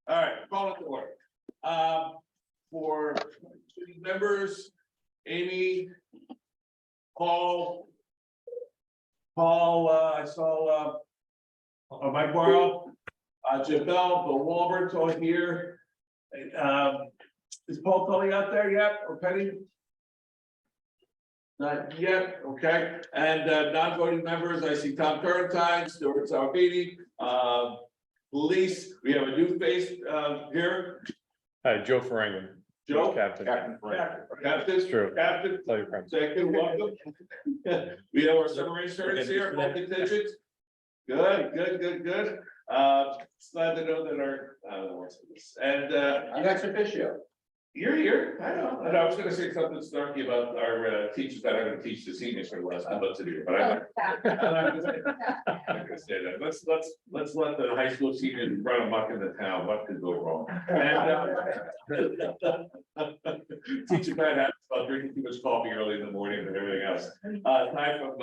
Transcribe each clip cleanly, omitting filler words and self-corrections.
All right, call it to order. For city members, Amy, Paul, I saw, Mike Morrow, Jim Bell, Bill Walbert's all here. Is Paul Tully out there yet, or Penny? Not yet, okay, and non-voting members, I see Tom Turrentine, Stuart Salvini, police, we have a new face here. Hi, Joe Ferengi. Joe? Captain. Captain. True. Captain, Tell your friends. second, welcome. We have our summer insurance here, all contingents. Good. Glad to know that our, and I'm ex officio. you're here, I know, and I was gonna say something snarky about our teachers that are gonna teach the seniors for the last 2 months of the year, but I'm not gonna say that. Let's let the high school seniors run amok in the town, what could go wrong? And teacher Pat had about drinking too much coffee early in the morning and everything else. Time from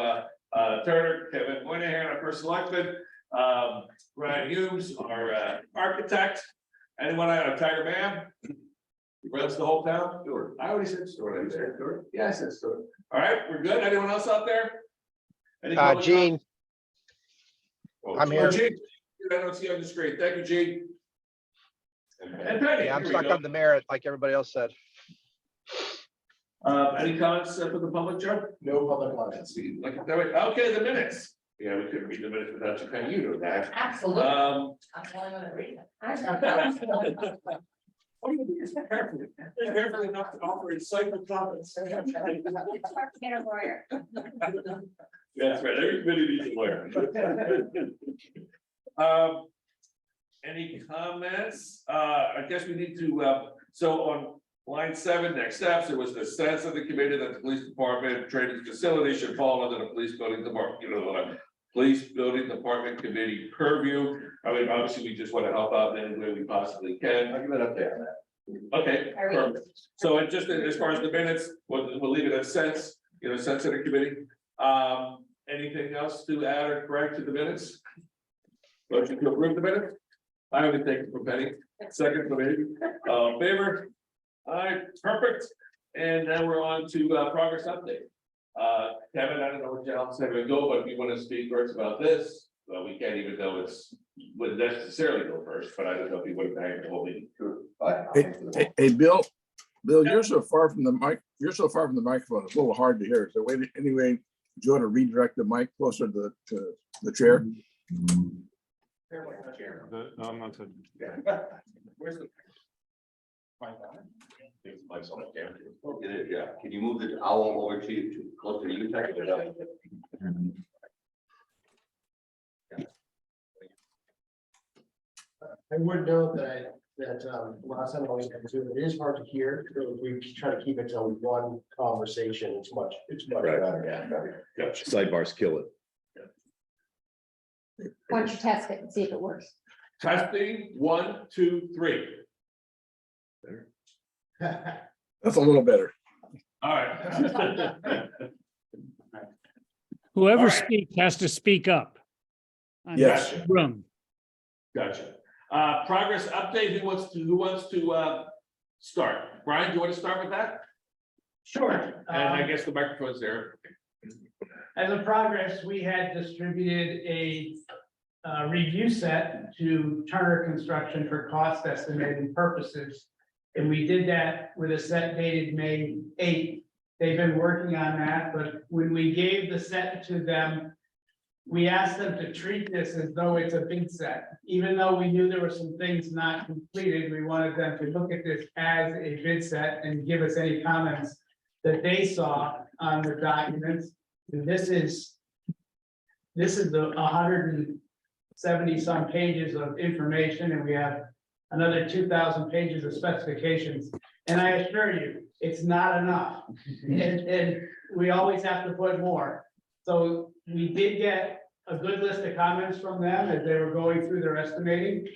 Turner, Kevin Moynihan, our first selectman, Brian Humes, our architect. Anyone out of Tiger Man? He runs the whole town? Sure. I already said Stuart. I said Stuart. Yeah, I said Stuart. All right, we're good. Anyone else out there? Any public Gene, comment? I'm here. Gene, I don't see you on the screen. Thank you, Gene. And Penny. yeah, I'm here we stuck go. on the merit like everybody else said. Any comments for the public, Joe? No public comments. Okay, the minutes. Yeah, we couldn't read the minutes without you, Penny. You know that. Absolutely. I'm the only one that reads it. Carefully enough to offer insightful comments. Get a lawyer. That's right, everybody needs a lawyer. Any comments? I guess we need to, so on line 7, next steps, it was the sense of the committee that the police department training facility should fall under the police building department, police building department committee purview. I mean, obviously, we just want to help out in any way we possibly can. I'll give it up there. Okay, perfect. So it just, as far as the minutes, we'll leave it at sense, sense of the committee. Anything else to add or correct to the minutes? Motion to approve the minutes? I would take it from Penny, second from Amy, favor? All right, perfect. And then we're on to progress update. Kevin, I don't know what else have to go, but if you want to speak first about this, well, we can't even know would necessarily go first, but I don't know if you would have hanged the whole meeting. Hey, Bill, you're so far from the mic, microphone, it's a little hard to hear. So wait, anyway, do you want to redirect the mic closer to the chair? No, I'm not. Where's the? Mike's on the camera. It is, yeah. Can you move the owl over to you, closer to you? Take it up. I would note that last time I was going to, it is hard to hear, so we try to keep it to one conversation, it's much better. Yeah. Sidebars kill it. Why don't you test it and see if it works? Testing, 1, 2, 3. That's a little better. All right. Whoever All right. speaks has to speak up. on Yes. this Room. Gotcha. Progress update, who wants to start? Brian, do you want to start with that? Sure. And I guess the microphone's there. As a progress, we had distributed a review set to Turner Construction for cost estimating purposes. And we did that with a set dated May 8th. They've been working on that, but when we gave the set to them, we asked them to treat this as though it's a bid set. Even though we knew there were some things not completed, we wanted them to look at this as a bid set and give us any comments that they saw on the documents. And this is the 170 some pages of information, and we have another 2,000 pages of specifications. And I assure you, it's not enough. And we always have to put more. So we did get a good list of comments from them as they were going through their estimating.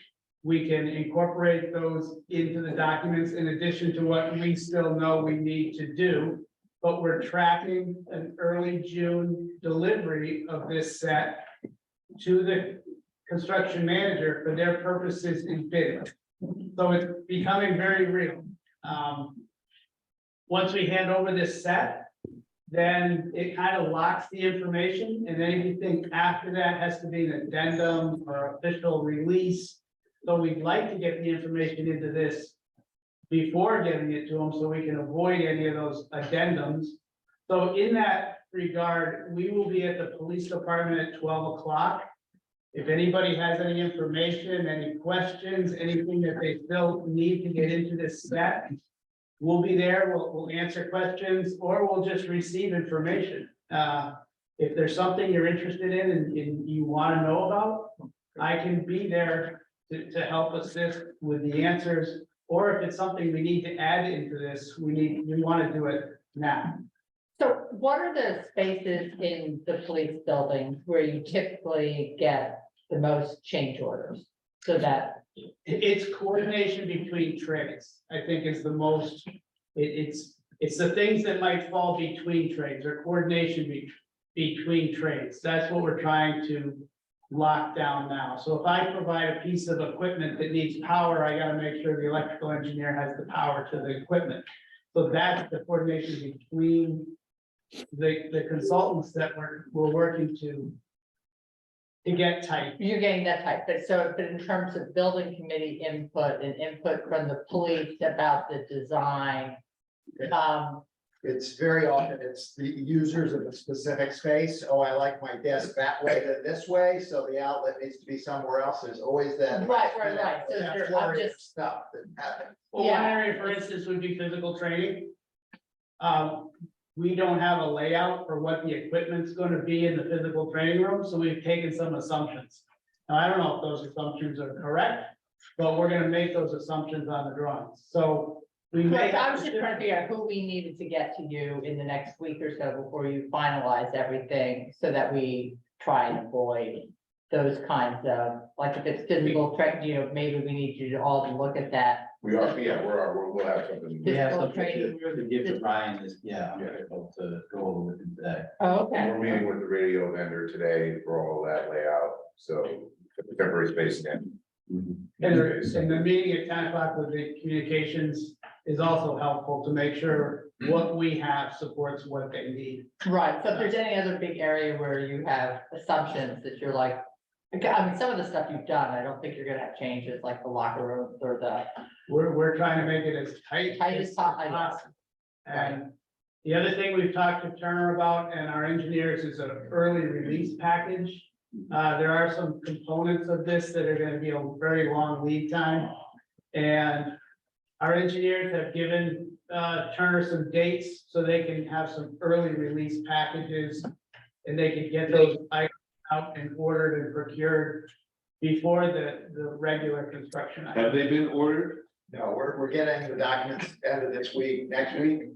We can incorporate those into the documents in addition to what we still know we need to do. But we're tracking an early June delivery of this set to the construction manager for their purposes in bidding. So it's becoming very real. Once we hand over this set, then it kind of locks the information, and anything after that has to be an addendum or official release. So we'd like to get the information into this before getting it to them, so we can avoid any of those addendums. So in that regard, we will be at the police department at 12 o'clock. If anybody has any information, any questions, anything that they still need to get into this set, we'll be there, we'll answer questions, or we'll just receive information. If there's something you're interested in and you want to know about, I can be there to help assist with the answers. Or if it's something we need to add into this, we want to do it now. So what are the spaces in the police building where you typically get the most change orders? So that, It's coordination between trades, I think is the most, it's the things that might fall between trades or coordination between trades. That's what we're trying to lock down now. So if I provide a piece of equipment that needs power, I gotta make sure the electrical engineer has the power to the equipment. So that's the coordination between the consultants that we're working to get tight. you're getting that type, but in terms of building committee input and input from the police about the design. It's very often, it's the users of the specific space. Oh, I like my desk that way than this way, so the outlet needs to be somewhere else. There's always that. Right. So that I'm flurry of just, stuff that happens. Well, one Yeah. area, for instance, would be physical training. We don't have a layout for what the equipment's gonna be in the physical training room, so we've taken some assumptions. Now, I don't know if those assumptions are correct, but we're gonna make those assumptions on the drawings, so we may. I was just trying to figure out who we needed to get to you in the next week or so before you finalize everything, so that we try and avoid those kinds of, like if it's physical training, maybe we need you to all to look at that. We are, yeah, we'll have something. We have something something training To room. give to Brian is, yeah, I'm able to go over with him today. Oh, okay. We're meeting with the radio vendor today for all that layout, so the temporary space again. And the meeting at 10 o'clock with the communications is also helpful to make sure what we have supports what they need. Right, so if there's any other big area where you have assumptions that you're like, I mean, some of the stuff you've done, I don't think you're gonna have changes, like the locker rooms or the. We're trying to make it as tight. Tight as possible. possible. And the other thing we've talked to Turner about and our engineers is an early release package. There are some components of this that are gonna be a very long lead time. And our engineers have given Turner some dates so they can have some early release packages. And they can get those items out and ordered and procured before the regular construction. Have they been ordered? No, we're getting the documents end of this week, next week.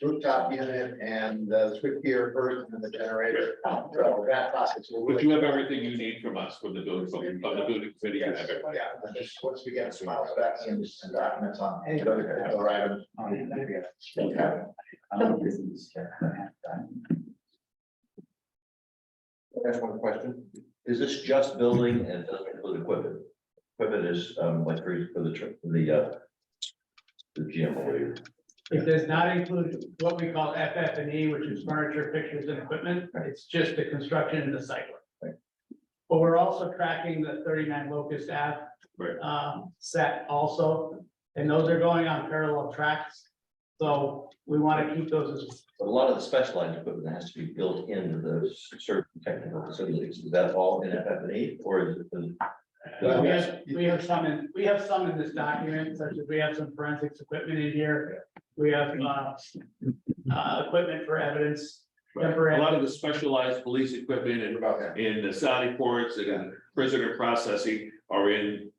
Rooftop unit and the switchgear first and then the generator. So that process will. But you have everything you need from us, from the building, from the building committee, you have Yes, everything. yeah, just once we get some specs and documents on other items. That's one question. Is this just building and doesn't include equipment? Equipment is, like for the trip, the gym or whatever. It does not include what we call FF&E, which is furniture, fixtures, and equipment. It's just the construction and the site work. But we're also tracking the 39 Locust Ave set also, and those are going on parallel tracks. So we want to keep those as. But a lot of the specialized equipment has to be built into the certain technical facilities. Is that all in FF&E or is it? We have some in this document, such as we have some forensics equipment in here. We have equipment for evidence. A lot of the specialized police equipment and in the Sally ports and prisoner processing are in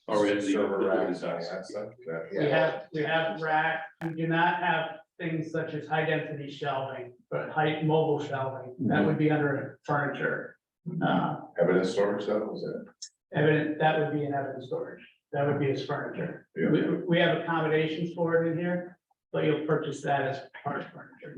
the Server racks, the that stuff, We have rack, we do not have things such as high density shelving, but height mobile shelving, that would be under furniture. Evidence storage stuff, was it? Evidence, that would be in evidence storage, that would be as furniture. Yeah. We have accommodations for it in here, but you'll purchase that as part of furniture.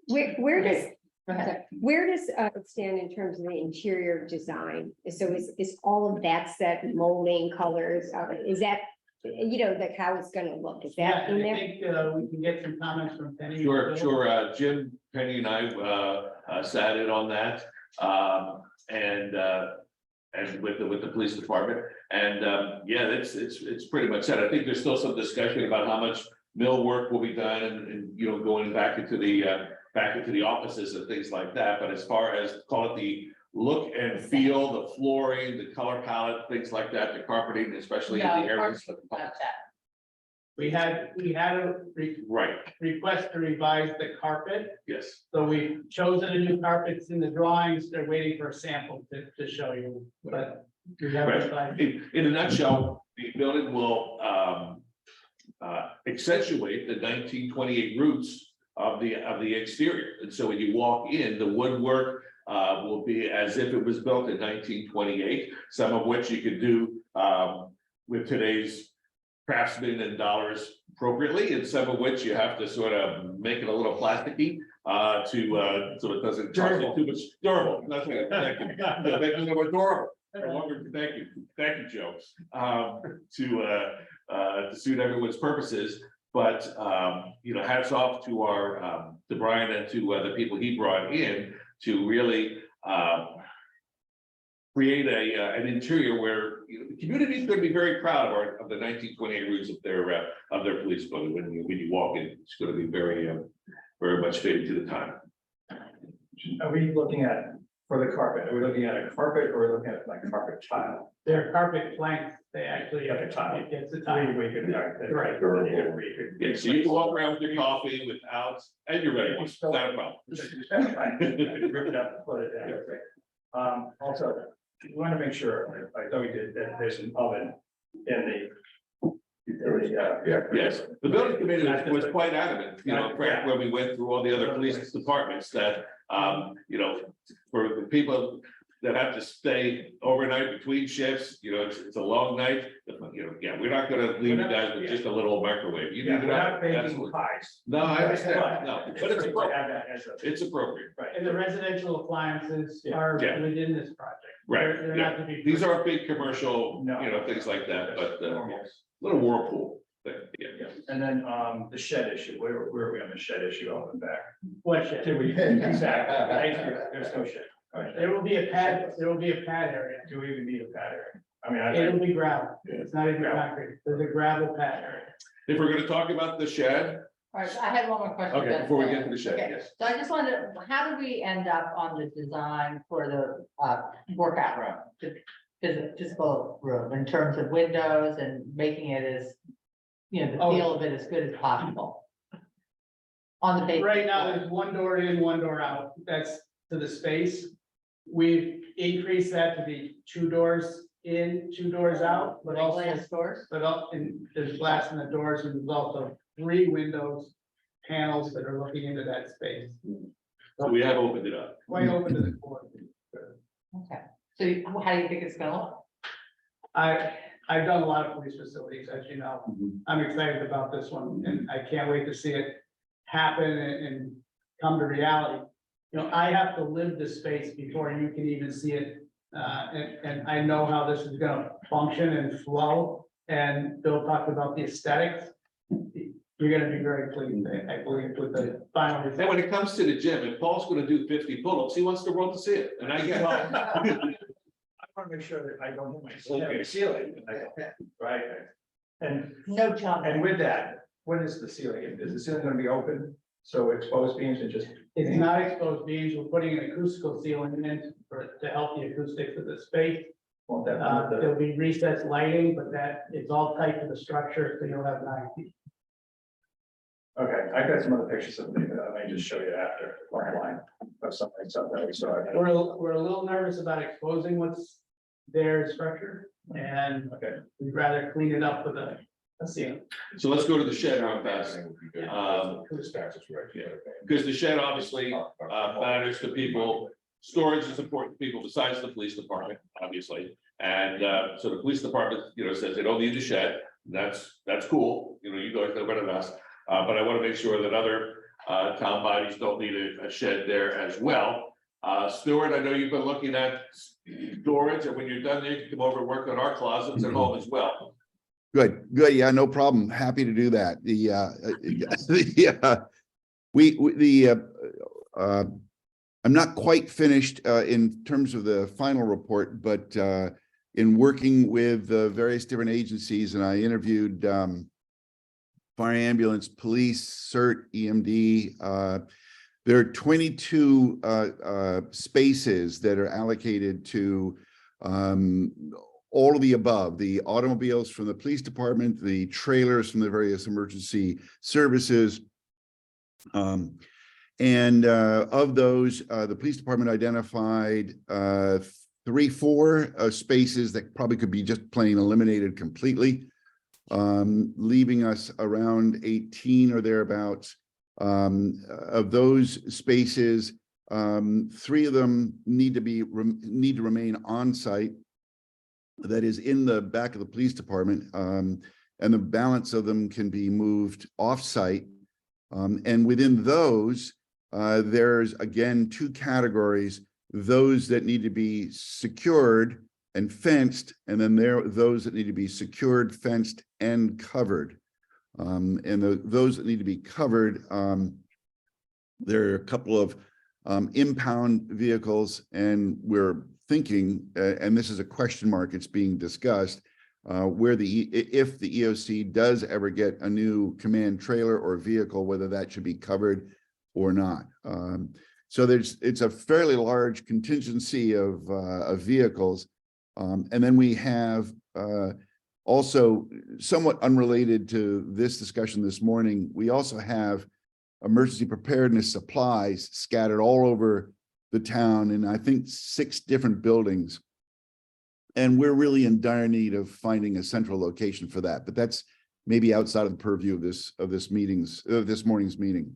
Where does ahead. Where does it stand in terms of the interior design? So is all of that set molding colors, is that, like how it's gonna look, is Yeah, that and in I there? think, we can get some comments from Penny. Sure, Jim, Penny and I, sat in on that, and with the police department, and, yeah, it's pretty much set. I think there's still some discussion about how much millwork will be done and going back into the offices and things like that, but as far as, call it the look and feel, the flooring, the color palette, things like that, the carpeting, especially in the No, areas. about that. We had a Right, request to revise the carpet, yes. so we've chosen a new carpets in the drawings, they're waiting for a sample to show you, but. We have Right. revised. In a nutshell, the building will accentuate the 1928 roots of the exterior. And so when you walk in, the woodwork will be as if it was built in 1928, some of which you could do with today's craftsmen and dollars appropriately, and some of which you have to sort of make it a little plasticky so it doesn't cost you too much. Durable, that's it. Thank you. Yeah, make it a little more durable. No longer, thank you, Joe. To suit everyone's purposes, but hats off to to Brian and to the people he brought in to really create an interior where the community is going to be very proud of the 1928 roots of their police building. When you walk in, it's going to be very much fitting to the time. Are we looking at, for the carpet, are we looking at a carpet or are we looking at like carpet tile? Their carpet planks, they actually. Like a tile. It's a tile. We could, Right. Yeah, so you can walk around with your coffee without, and you're ready, it's not a problem. Rip it up and put it down. Also, we want to make sure, I thought we did, that there's an oven in Yes, the building committee was quite adamant, Frank, when we went through all the other police departments that, for the people that have to stay overnight between shifts, it's a long night. Yeah, we're not gonna leave you guys with just a little microwave. You Yeah, need it we're up. not baking Absolutely. pies. No, I understand, no, but it's appropriate, Have that as a- it's appropriate, Right. And the residential appliances are Yeah. within this project. right, They're yeah. not to be. These are big commercial, No. things like that, but, Normal. little whirlpool thing, yeah. Yeah, and then the shed issue, where are we on the shed issue on the back? What shed? Did we, exactly, thank you, there's no shed. All right. There will be a pad area. Do we even need a pad area? I mean, It'll be gravel. It's not even concrete. There's a gravel pad area. If we're gonna talk about the shed, All right, so I had one more question. okay, about before we that. get to the shed, Okay, yes. So I just wanted, how did we end up on the design for the workout room? The physical room in terms of windows and making it as, the feel of it as good as possible? On the base. Right now, there's one door in, one door out. That's to the space. We've increased that to be 2 doors in, 2 doors out, but also. Glass doors? And there's glass in the doors and there's also 3 windows, panels that are looking into that space. So we have opened it up. Quite open to the board. Okay, so how do you think it's gonna look? I've done a lot of police facilities, as you know. I'm excited about this one and I can't wait to see it happen and come to reality. I have to live this space before you can even see it. And I know how this is gonna function and flow. And Bill talked about the aesthetics. You're gonna be very pleased, I believe, with the final And result. when it comes to the gym, if Paul's gonna do 50 pull-ups, he wants the world to see it, and I get it. I want to make sure that I don't hit my ceiling, right? And, No jump. and with that, what is the ceiling? Is the ceiling gonna be open? So exposed beams and just. It's not exposed beams, we're putting an acoustical ceiling in to help the acoustics of the space. Want that, There'll be recessed lighting, but that it's all tight to the structure, so you'll have 9 feet. okay, I got some other pictures of it, I may just show you after, online, of something that we saw. We're a little nervous about exposing what's their structure, and Okay, we'd rather clean it up with a ceiling. So let's go to the shed real fast, because the shed obviously matters to people. Storage is important to people besides the police department, obviously. And so the police department, says they don't need the shed. That's cool. You guys know better than us. But I want to make sure that other Town bodies don't need a shed there as well. Stuart, I know you've been looking at storage, and when you're done, you can come over and work on our closets at home as well. Good, good. Yeah, no problem. Happy to do that. I'm not quite finished in terms of the final report, but in working with various different agencies, and I interviewed fire ambulance, police, CERT, EMD. There are 22 spaces that are allocated to all of the above, the automobiles from the police department, the trailers from the various emergency services. And of those, the police department identified 3-4 spaces that probably could be just plain eliminated completely, leaving us around 18 or thereabouts. Of those spaces, 3 of them need to remain on site. That is in the back of the police department, and the balance of them can be moved off-site. And within those, there's again 2 categories: those that need to be secured and fenced, and then those that need to be secured, fenced, and covered. Those that need to be covered, there are a couple of impound vehicles, and we're thinking, and this is a question mark, it's being discussed, where if the EOC does ever get a new command trailer or vehicle, whether that should be covered or not. So it's a fairly large contingency of vehicles. And then we have also, somewhat unrelated to this discussion this morning, we also have emergency preparedness supplies scattered all over the town in, I think, 6 different buildings. And we're really in dire need of finding a central location for that, but that's maybe outside of the purview of this morning's meeting.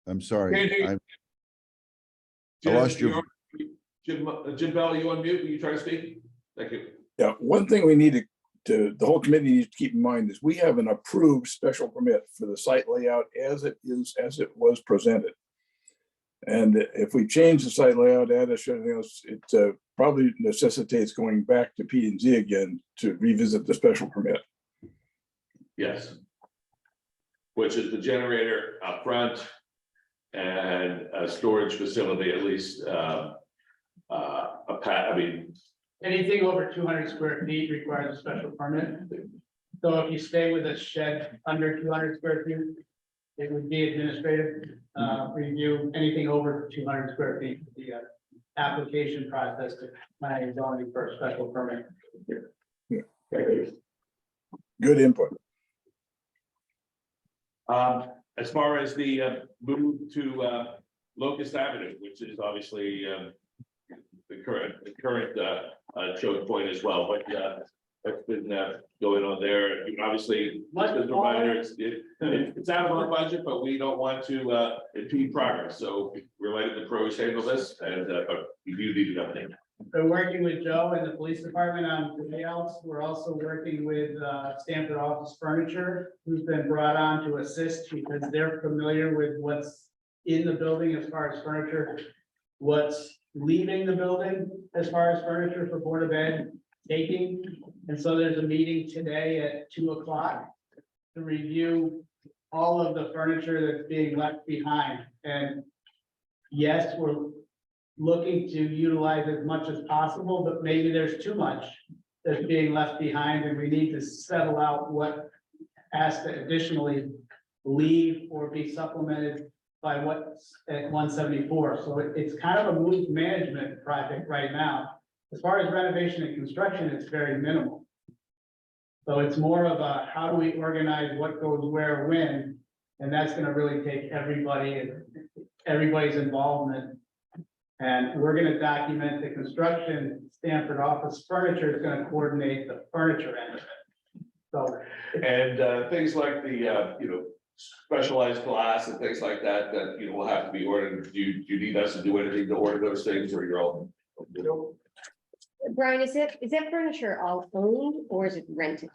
I'm sorry. I lost your. Jim Bell, you on mute? Will you try to speak? Thank you. Yeah, one thing we need to the whole committee needs to keep in mind is we have an approved special permit for the site layout as it was presented. And if we change the site layout, add anything else, it probably necessitates going back to P&Z again to revisit the special permit. Yes. Which is the generator up front and a storage facility, at least Anything over 200 square feet requires a special permit. So if you stay with a shed under 200 square feet, it would be administrative review. Anything over 200 square feet, the application process to planning and zoning for a special permit. Good input. As far as the move to Locust Avenue, which is obviously the current choke point as well, but that's been going on there. You know, obviously, just as a reminder, it's out of our budget, but we don't want to impede progress. So we're letting the pros handle this, and we do need an update. Been working with Joe and the police department on layouts. We're also working with Stanford Office Furniture, who's been brought on to assist because they're familiar with what's in the building as far as furniture, what's leaving the building as far as furniture for Board of Ed taking. And so there's a meeting today at 2 o'clock to review all of the furniture that's being left behind. And yes, we're looking to utilize as much as possible, but maybe there's too much that's being left behind, and we need to settle out what has to additionally leave or be supplemented by what's at 174. So it's kind of a move management project right now. As far as renovation and construction, it's very minimal. So it's more of a, how do we organize what goes where, when, and that's gonna really take everybody and everybody's involvement. And we're gonna document the construction. Stanford Office Furniture is gonna coordinate the furniture end of it. So, And things like the specialized glass and things like that will have to be ordered. Do you need us to do anything to order those things, or you're all? Brian, is that furniture all owned or is it rented?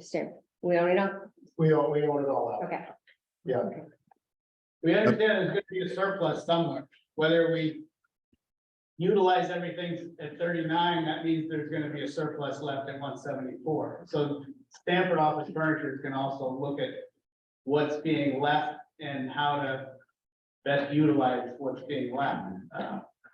Stamp. We only know, We own it all out. okay. Yeah. We understand there's gonna be a surplus somewhere, whether we utilize everything at 39, that means there's gonna be a surplus left at 174. So Stanford Office Furniture can also look at what's being left and how to best utilize what's being left.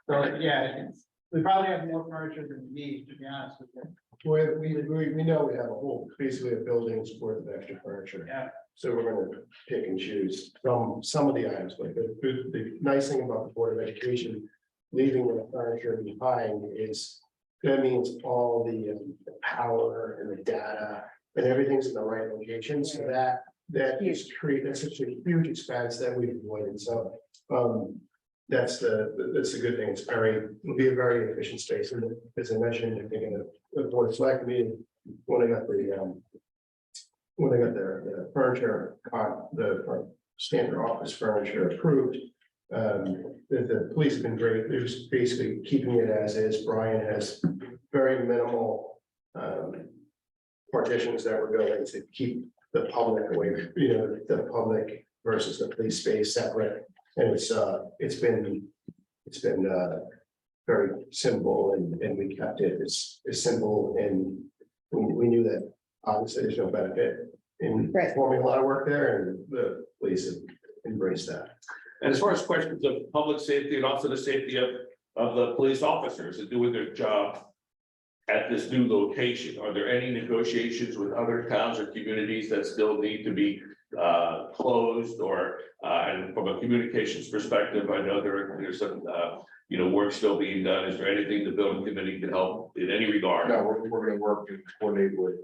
So, yeah, we probably have more furniture than we need, to be honest with you. We know we have a whole, basically a building's worth of extra furniture. Yeah. So we're gonna pick and choose from some of the items, but the nice thing about the Board of Education, leaving the furniture behind is, that means all the power and the data and everything's in the right location, so that is that's such a huge expense that we've avoided, so. That's the good thing, it'll be a very efficient space, and as I mentioned, I think in the Board of Select meeting, when I got the furniture, the standard office furniture approved. The police have been great, they're just basically keeping it as is. Brian has very minimal partitions that we're going to keep the public away, the public versus the police space separate. And it's been very simple, and we kept it as simple, and we knew that obviously there's no benefit in Right. performing a lot of work there, and the police have embraced that. And as far as questions of public safety and also the safety of the police officers and doing their job at this new location, are there any negotiations with other towns or communities that still need to be closed, or and from a communications perspective, I know there's some work still being done. Is there anything the building committee can help in any regard? No, we're gonna work to coordinate with,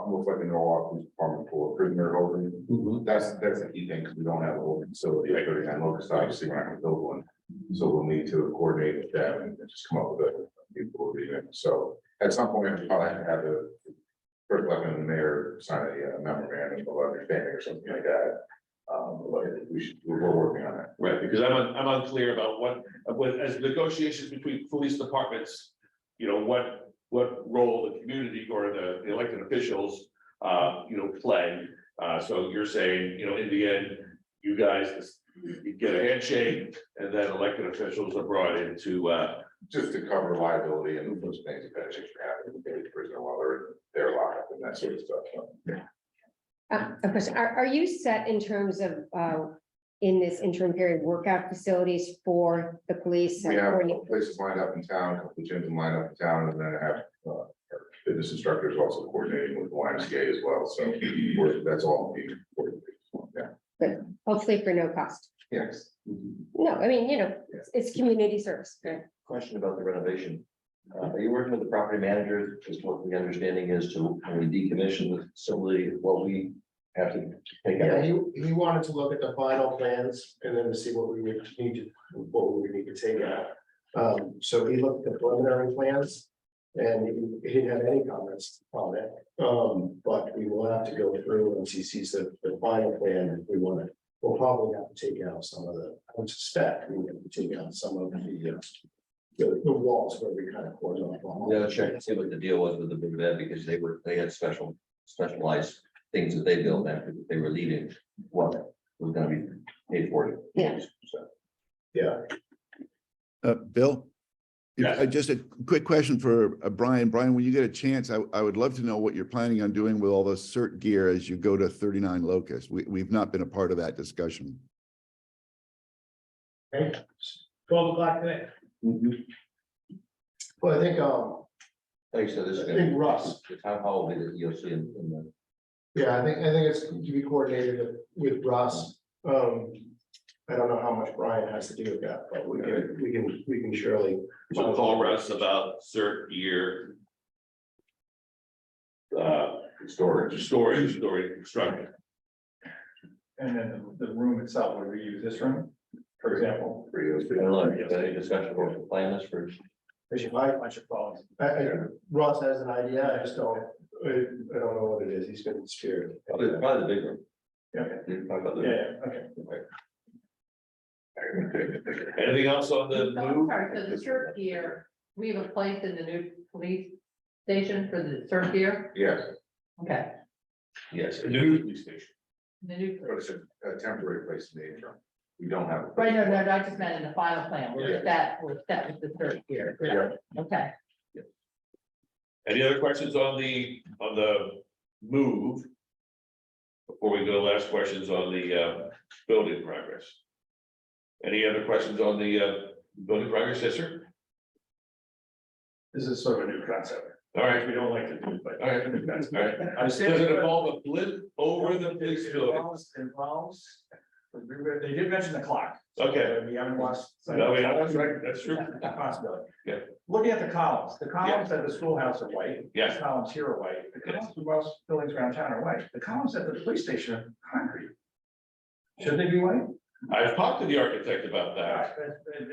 most likely Norwalk Police Department for prisoner holding. That's the key thing, because we don't have a whole facility, like 39 locus, obviously we're not gonna build one. So we'll need to coordinate with them and just come up with a people agreement. So at some point, we'll probably have to have the first lieutenant and the mayor sign a memorandum of understanding or something like that. But we're working on that. Right, because I'm unclear about what as negotiations between police departments, what role the community or the elected officials, play. So you're saying, in the end, you guys you get a handshake, and then elected officials are brought in to, Just to cover liability and those things that should happen, maybe prisoner while they're locked up and that sort of stuff. Of course, are you set in terms of, in this interim period, workout facilities for the police? We have Or a couple places lined up in town, a couple of gyms lined up in town, and then I have our fitness instructors also coordinating with the YMCA as well, so that's all being coordinated. Yeah, Hopefully for no cost. yes. No, I mean, it's community service. Question about the renovation. Are you working with the property manager, just what the understanding is to when we decommission the facility, what we have to take Yeah, out? he wanted to look at the final plans and then to see what we would need to take out. So he looked at the preliminary plans and he didn't have any comments on it. But we will have to go through once he sees the final plan, if we want to. We'll probably have to take out some of the, I would suspect we have to take out some of the walls where we kind of close off. Yeah, check and see what the deal was with the big bed, because they had specialized things that they built after they were leaving, what was gonna be paid for. Yeah. So, Yeah, Bill? Yes. Just a quick question for Brian. Brian, when you get a chance, I would love to know what you're planning on doing with all the CERT gear as you go to 39 Locust. We've not been a part of that discussion. Okay, 12 o'clock today. well, I think, like I said, this is I gonna think be Russ, the town hall will be the EOC in the. yeah, I think it's to be coordinated with Russ. I don't know how much Brian has to do with that, but we can surely. so call Russ about cert gear. Storage, construction. And then the room itself, would we use this room, for example? I don't know, if you have any discussion about the plan this for. Ross has an idea, I just don't, I don't know what it is, he's been scared. Probably the big room. Okay. You can talk about the. Yeah, okay. Anything else on the So I'm move? sorry, so the CERT gear, we have a place in the new police station for the CERT gear? Yes, Okay, Yes, a new police station. the new, But it's a temporary place in the interim. We don't have. right, no, I just meant in the final plan, we're set with the third year. Okay, Any other questions on the move? Before we go, last questions on the building progress. Any other questions on the building progress, yes, sir? This is sort of a new concept. All right, We don't like to do, but. all right, all right. Does it involve a blimp over the police building? Involves, they did mention the clock. Okay. We haven't watched. No, yeah, that's right, that's true. Possibility. Yeah. Looking at the columns at the schoolhouse are white. Yes. The columns here are white. The columns of most buildings around town are white. The columns at the police station are concrete. Should they be white? I've talked to the architect about that.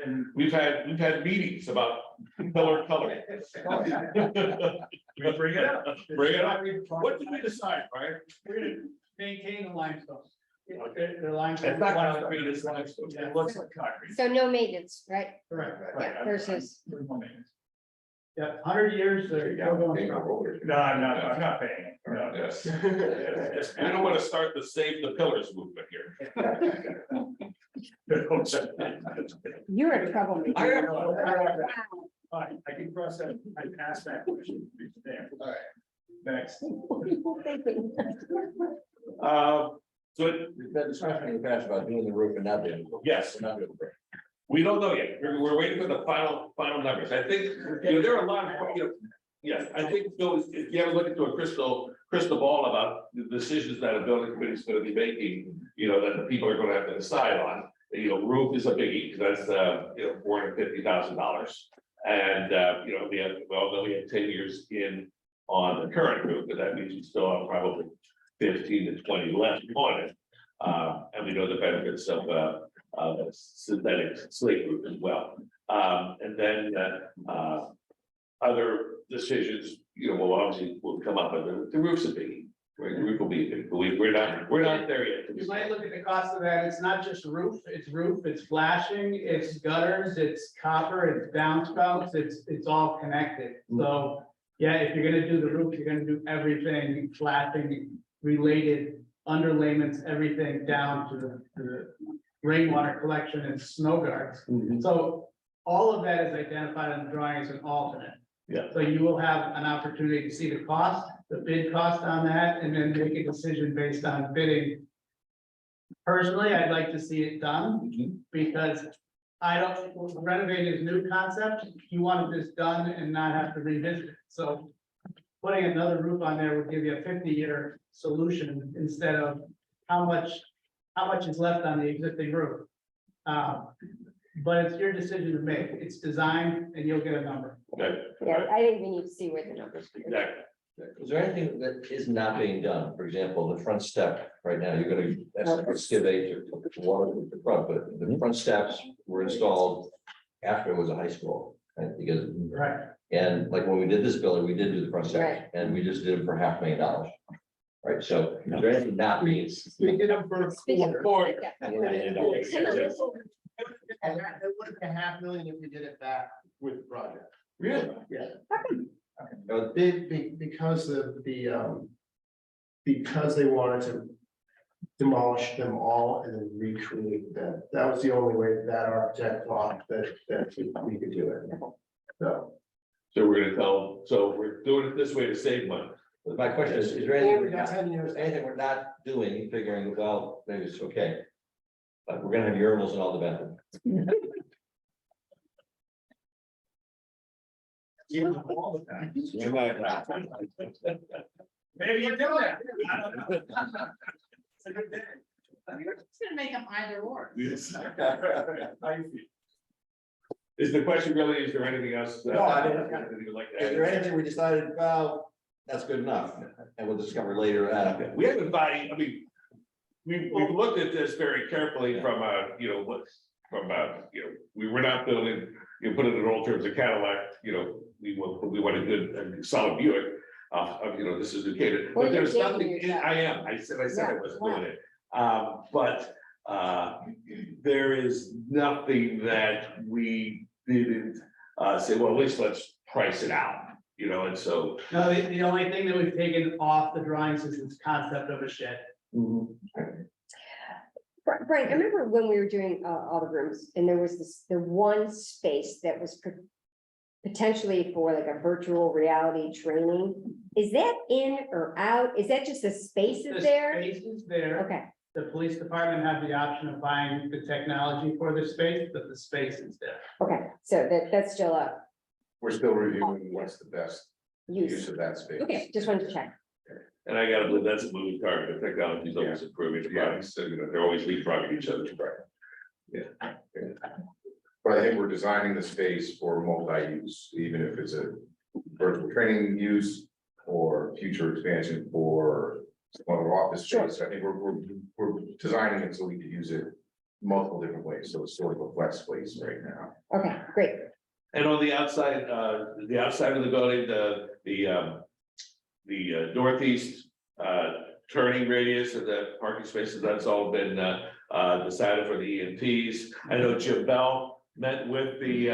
And We've had meetings about color. we bring it up. Bring it up. What did we decide, Brian? We're gonna maintain the limestone. Okay, the limestone. It's not concrete, it's limestone. It looks like concrete. So no maintenance, right? Correct. Yeah, versus, Yeah, 100 years, they're still going strong. No, I'm not paying it. No. Yes. We don't want to start the save the pillars movement here. you're a troublemaker. I am. All right, I can cross that, I can ask that question. There. All right. Next. So We've had discussion in the past about doing the roof and not doing the roof. yes, We're not doing the roof. we don't know yet. We're waiting for the final numbers. I think, there are a lot of, yes, I think, Bill, if you ever look into a crystal ball about the decisions that a building committee is going to be making, that the people are going to have to decide on. Roof is a biggie, because that's, $450,000. And, we all know we have 10 years in on the current roof, but that means we still have probably 15 to 20 left on it. And we know the benefits of synthetic slate roof as well. And then other decisions, will obviously come up, but the roof's a biggie. Right, the roof will be a big, we're not there yet. You might look at the cost of that, it's not just roof, it's flashing, it's gutters, it's copper, it's downspouts, it's all connected. So, yeah, if you're gonna do the roof, you're gonna do everything, flashing, related, underlayments, everything down to the rainwater collection and snow guards. So all of that is identified in the drawing as an alternate. Yeah. So you will have an opportunity to see the cost, the bid cost on that, and then make a decision based on bidding. Personally, I'd like to see it done, because I don't, renovating is a new concept, you want this done and not have to revisit it, so. Putting another roof on there would give you a 50-year solution instead of how much is left on the existing roof. But it's your decision to make, it's designed and you'll get a number. Okay, Yeah, I think we need to see where the numbers. exactly. Is there anything that is not being done? For example, the front step, right now, you're gonna excavate to water the front, but the front steps were installed after it was a high school, right? Because, Right. and like when we did this building, we did do the front Right. steps, and we just did it for $500,000. Right, so is there anything not being? We did them for a quarter. And that would have been $500,000 if we did it back with the project. Really? Because because they wanted to demolish them all and then recreate them. That was the only way that architect thought that we could do it. So. So we're doing it this way to save money. My question is there anything, We got 10 years. anything we're not doing, figuring, well, maybe it's okay. But we're gonna have urinals in all the bathrooms. Maybe you do that. It's gonna make them either or. Yes. Is the question really, is there anything else? No, I mean, anything you'd like to Is there add? anything we decided, well, that's good enough, and we'll discover later, We haven't buying, we've looked at this very carefully from we were not building, put it in old terms, a Cadillac, we want a good solid Buick. This is indicated, Well, but you're there's dating nothing, yourself. I said I wasn't Yeah, doing it. But there is nothing that we didn't say, well, at least let's price it out. you know, and so. No, the only thing that we've taken off the drawings is this concept of a shed. Brian, I remember when we were doing all the rooms and there was the one space that was potentially for like a virtual reality training. Is that in or out? Is that just the space The is there? space is there. Okay, The police department have the option of buying the technology for the space, but the space is there. okay, so that's still a We're still reviewing what's the best use use. of that space. Okay, just wanted to check. And I gotta believe that's a moving target, the technology's always improving, the products, so, you know, they're always leapfrogging each other's product. But I think we're designing the space for multi-use, even if it's a virtual training use or future expansion for some other office space. I think we're designing it so we can use it multiple different ways. So it's sort of a flex space right now. Okay, great. And on the outside of the building, the northeast turning radius of the parking spaces, that's all been decided for the EMTs. I know Jim Bell met with the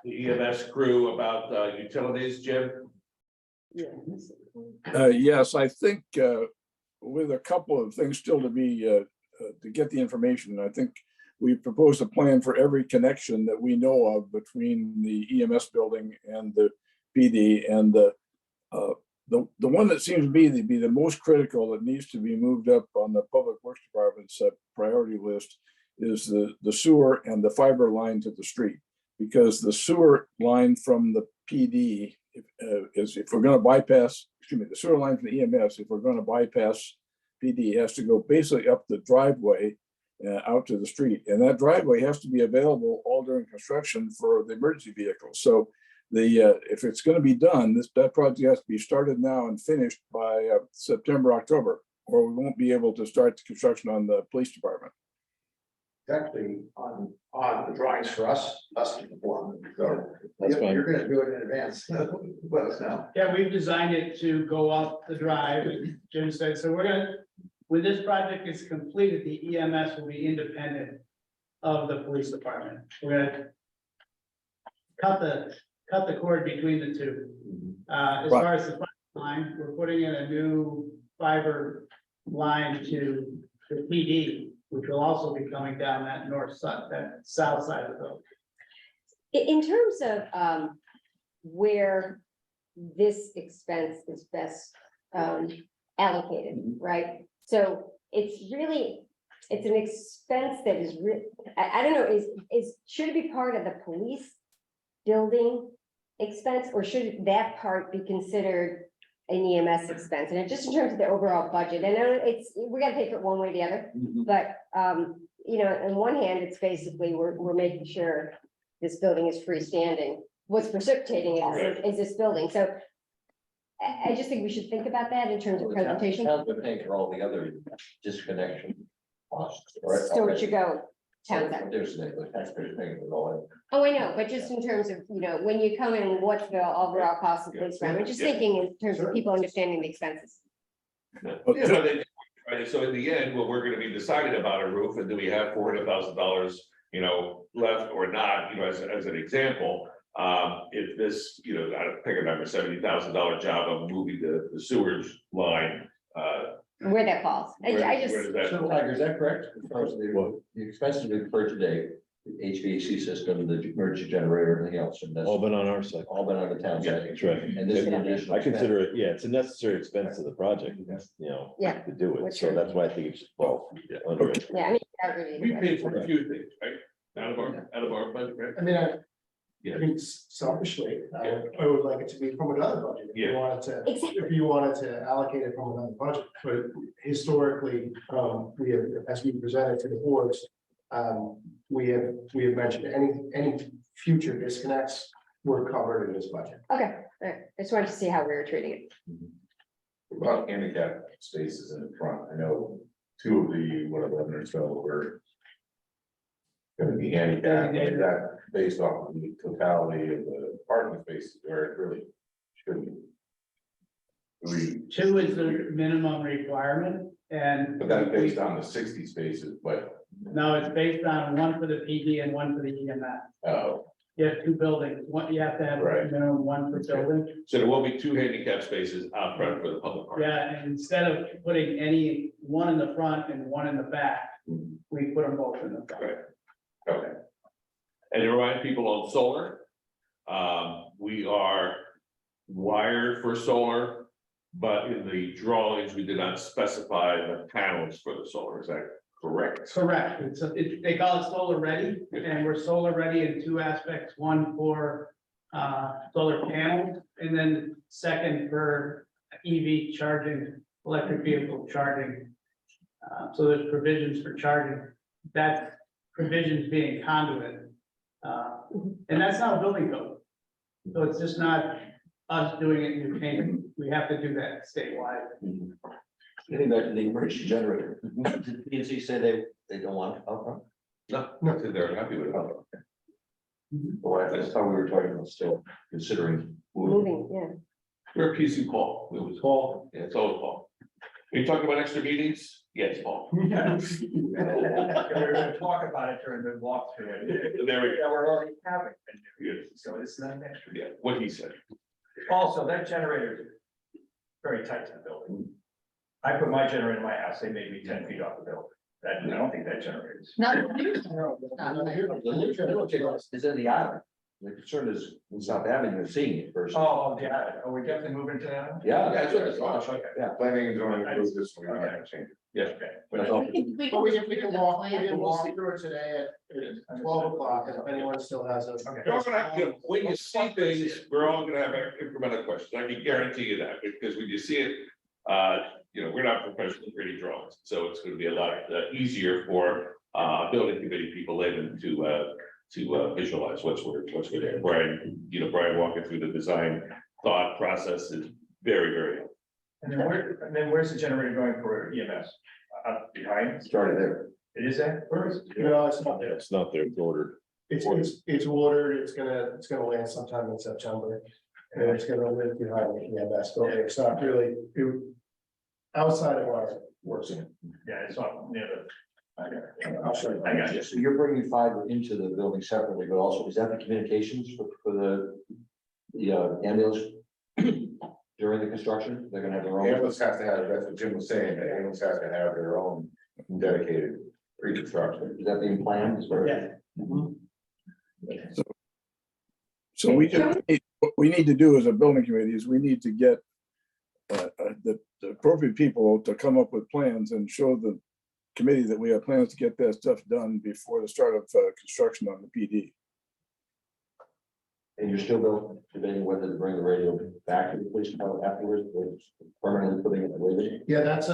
EMS crew about utilities, Jim. Yes, I think with a couple of things still to be to get the information, I think we proposed a plan for every connection that we know of between the EMS building and the PD, and the one that seems to be the most critical that needs to be moved up on the Public Works Department's priority list is the sewer and the fiber line to the street. Because the sewer line from the PD is, if we're going to bypass, the sewer line from the EMS, if we're going to bypass PD, has to go basically up the driveway out to the street. And that driveway has to be available all during construction for the emergency vehicles. So if it's going to be done, that project has to be started now and finished by September, October, or we won't be able to start the construction on the police department. Actually, on the drawings for us to perform, so That's fine. you're gonna do it in advance. Let us know. Yeah, we've designed it to go up the drive, and Jim said, so we're gonna, when this project is completed, the EMS will be independent of the police department. We're gonna cut the cord between the two. As Right. far as the fiber line, we're putting in a new fiber line to the PD, which will also be coming down that north side, that south side of the building. In terms of where this expense is best allocated, right? So it's an expense that is, I don't know, should it be part of the police building expense, or should that part be considered an EMS expense? And just in terms of the overall budget, I know we gotta take it one way or the other, but, you know, on one hand, it's basically, we're making sure this building is freestanding. What's precipitating it is this building, so I just think we should think about that in terms of presentation. Town's been paying for all the other disconnection costs, right? So it should go town side. There's the taxpayers paying for all Oh, I know, but just in terms of, you know, when you come in, what's the overall cost of police department, just thinking in terms of people understanding the expenses. So in the end, well, we're gonna be deciding about a roof, and do we have $400,000, you know, left or not, you know, as an example. If this, you know, I pick a number, $70,000 job of moving the sewers line. Where that falls, I just, Where does that- So, Tiger, is that correct? As far as the expenses we incurred today, the HVAC system, the emergency generator, everything else, and that's All been on our side. all been on the town side. That's right. And this is an additional. I consider it, yeah, it's a necessary expense of the project, you know, Yeah. to do it. What's So your- that's why I think it's, well, under it. yeah, I mean. that really- We paid for a few things, right? Out of our budget, right? I mean, Yeah. I mean, selfishly, I would like it to be from another budget. If you Yeah. wanted to, Exactly. if you wanted to allocate it from another budget, but historically, we have, as we presented to the boards. We have mentioned any future disconnects were covered in this budget. Okay, all right, I just wanted to see how we were treating it. About handicap spaces in the front, I know two of the, what, 11 or so were gonna be handicapped, and that based off of the totality of the parking spaces where it really shouldn't. Two is the minimum requirement, and. But that's based on the 60 spaces, but, No, it's based on one for the PD and one for the EMS. You have two buildings, one, you have to have, Right. one per building. So there will be 2 handicap spaces out front for the public park. Yeah, and instead of putting one in the front and one in the back, we put them both in the front. Right. Okay. And to remind people on solar, we are wired for solar, but in the drawings, we did not specify the panels for the solar. Is that correct? Correct, they call it solar ready, and we're solar ready in two aspects, one for solar panels, and then second for EV charging, electric vehicle charging. So there's provisions for charging, that provisions being conduit. And that's not a building code. So it's just not us doing it in New Canaan, we have to do that statewide. Getting back to the emergency generator, did PNC say they don't want it out front? No, they're happy with it. Well, that's how we were talking about still considering. Moving, yeah. We're PC Paul. It was Paul. Yeah, it's always Paul. Are you talking about extra meetings? Yes, Paul. We're gonna talk about it during the walkthrough. There we Yeah, we're already having, Yes. so it's not an extra. Yeah, what he said. Also, that generator is very tight to the building. I put my generator in my house, they made me 10 feet off the building. I don't think that generator is. Not. The new generator is in the island. The concern is in South Avenue, seeing it first. Oh, yeah, are we definitely moving to that? Yeah, Yeah, that's what it's on. Okay. Yeah. Planning and zoning approves this, we're not gonna change it. Yeah. Okay. That's all. But we can walk through it today at 12 o'clock, if anyone still has a. You're all gonna have to, when you see things, we're all gonna have incremental questions. I can guarantee you that, because when you see it, we're not professional 3D drawings, so it's gonna be a lot easier for building committee people later to visualize what's there. Brian, Brian walking through the design thought process is very, very helpful. And then where's the generator going for EMS? Up behind? Started there. It is there? Where is it? No, it's not there. It's not there, it's ordered. It's ordered, it's gonna land sometime in September. And it's gonna live behind the EMS building. It's not really, outside of our work zone. Yeah, it's on near the. I got it. I'll show you. I got you. So you're bringing fiber into the building separately, but also, is that the communications for the ambulance? During the construction, they're gonna have their own. Ambulance has to have, that's what Jim was saying, the ambulance has to have their own dedicated pre-construction. Is that being planned? Is where- Yeah. So what we need to do as a building committee is we need to get the appropriate people to come up with plans and show the committee that we have plans to get that stuff done before the start of construction on the PD. And you're still debating whether to bring the radio back to the police department afterwards, or just permanently putting it away? Yeah, I put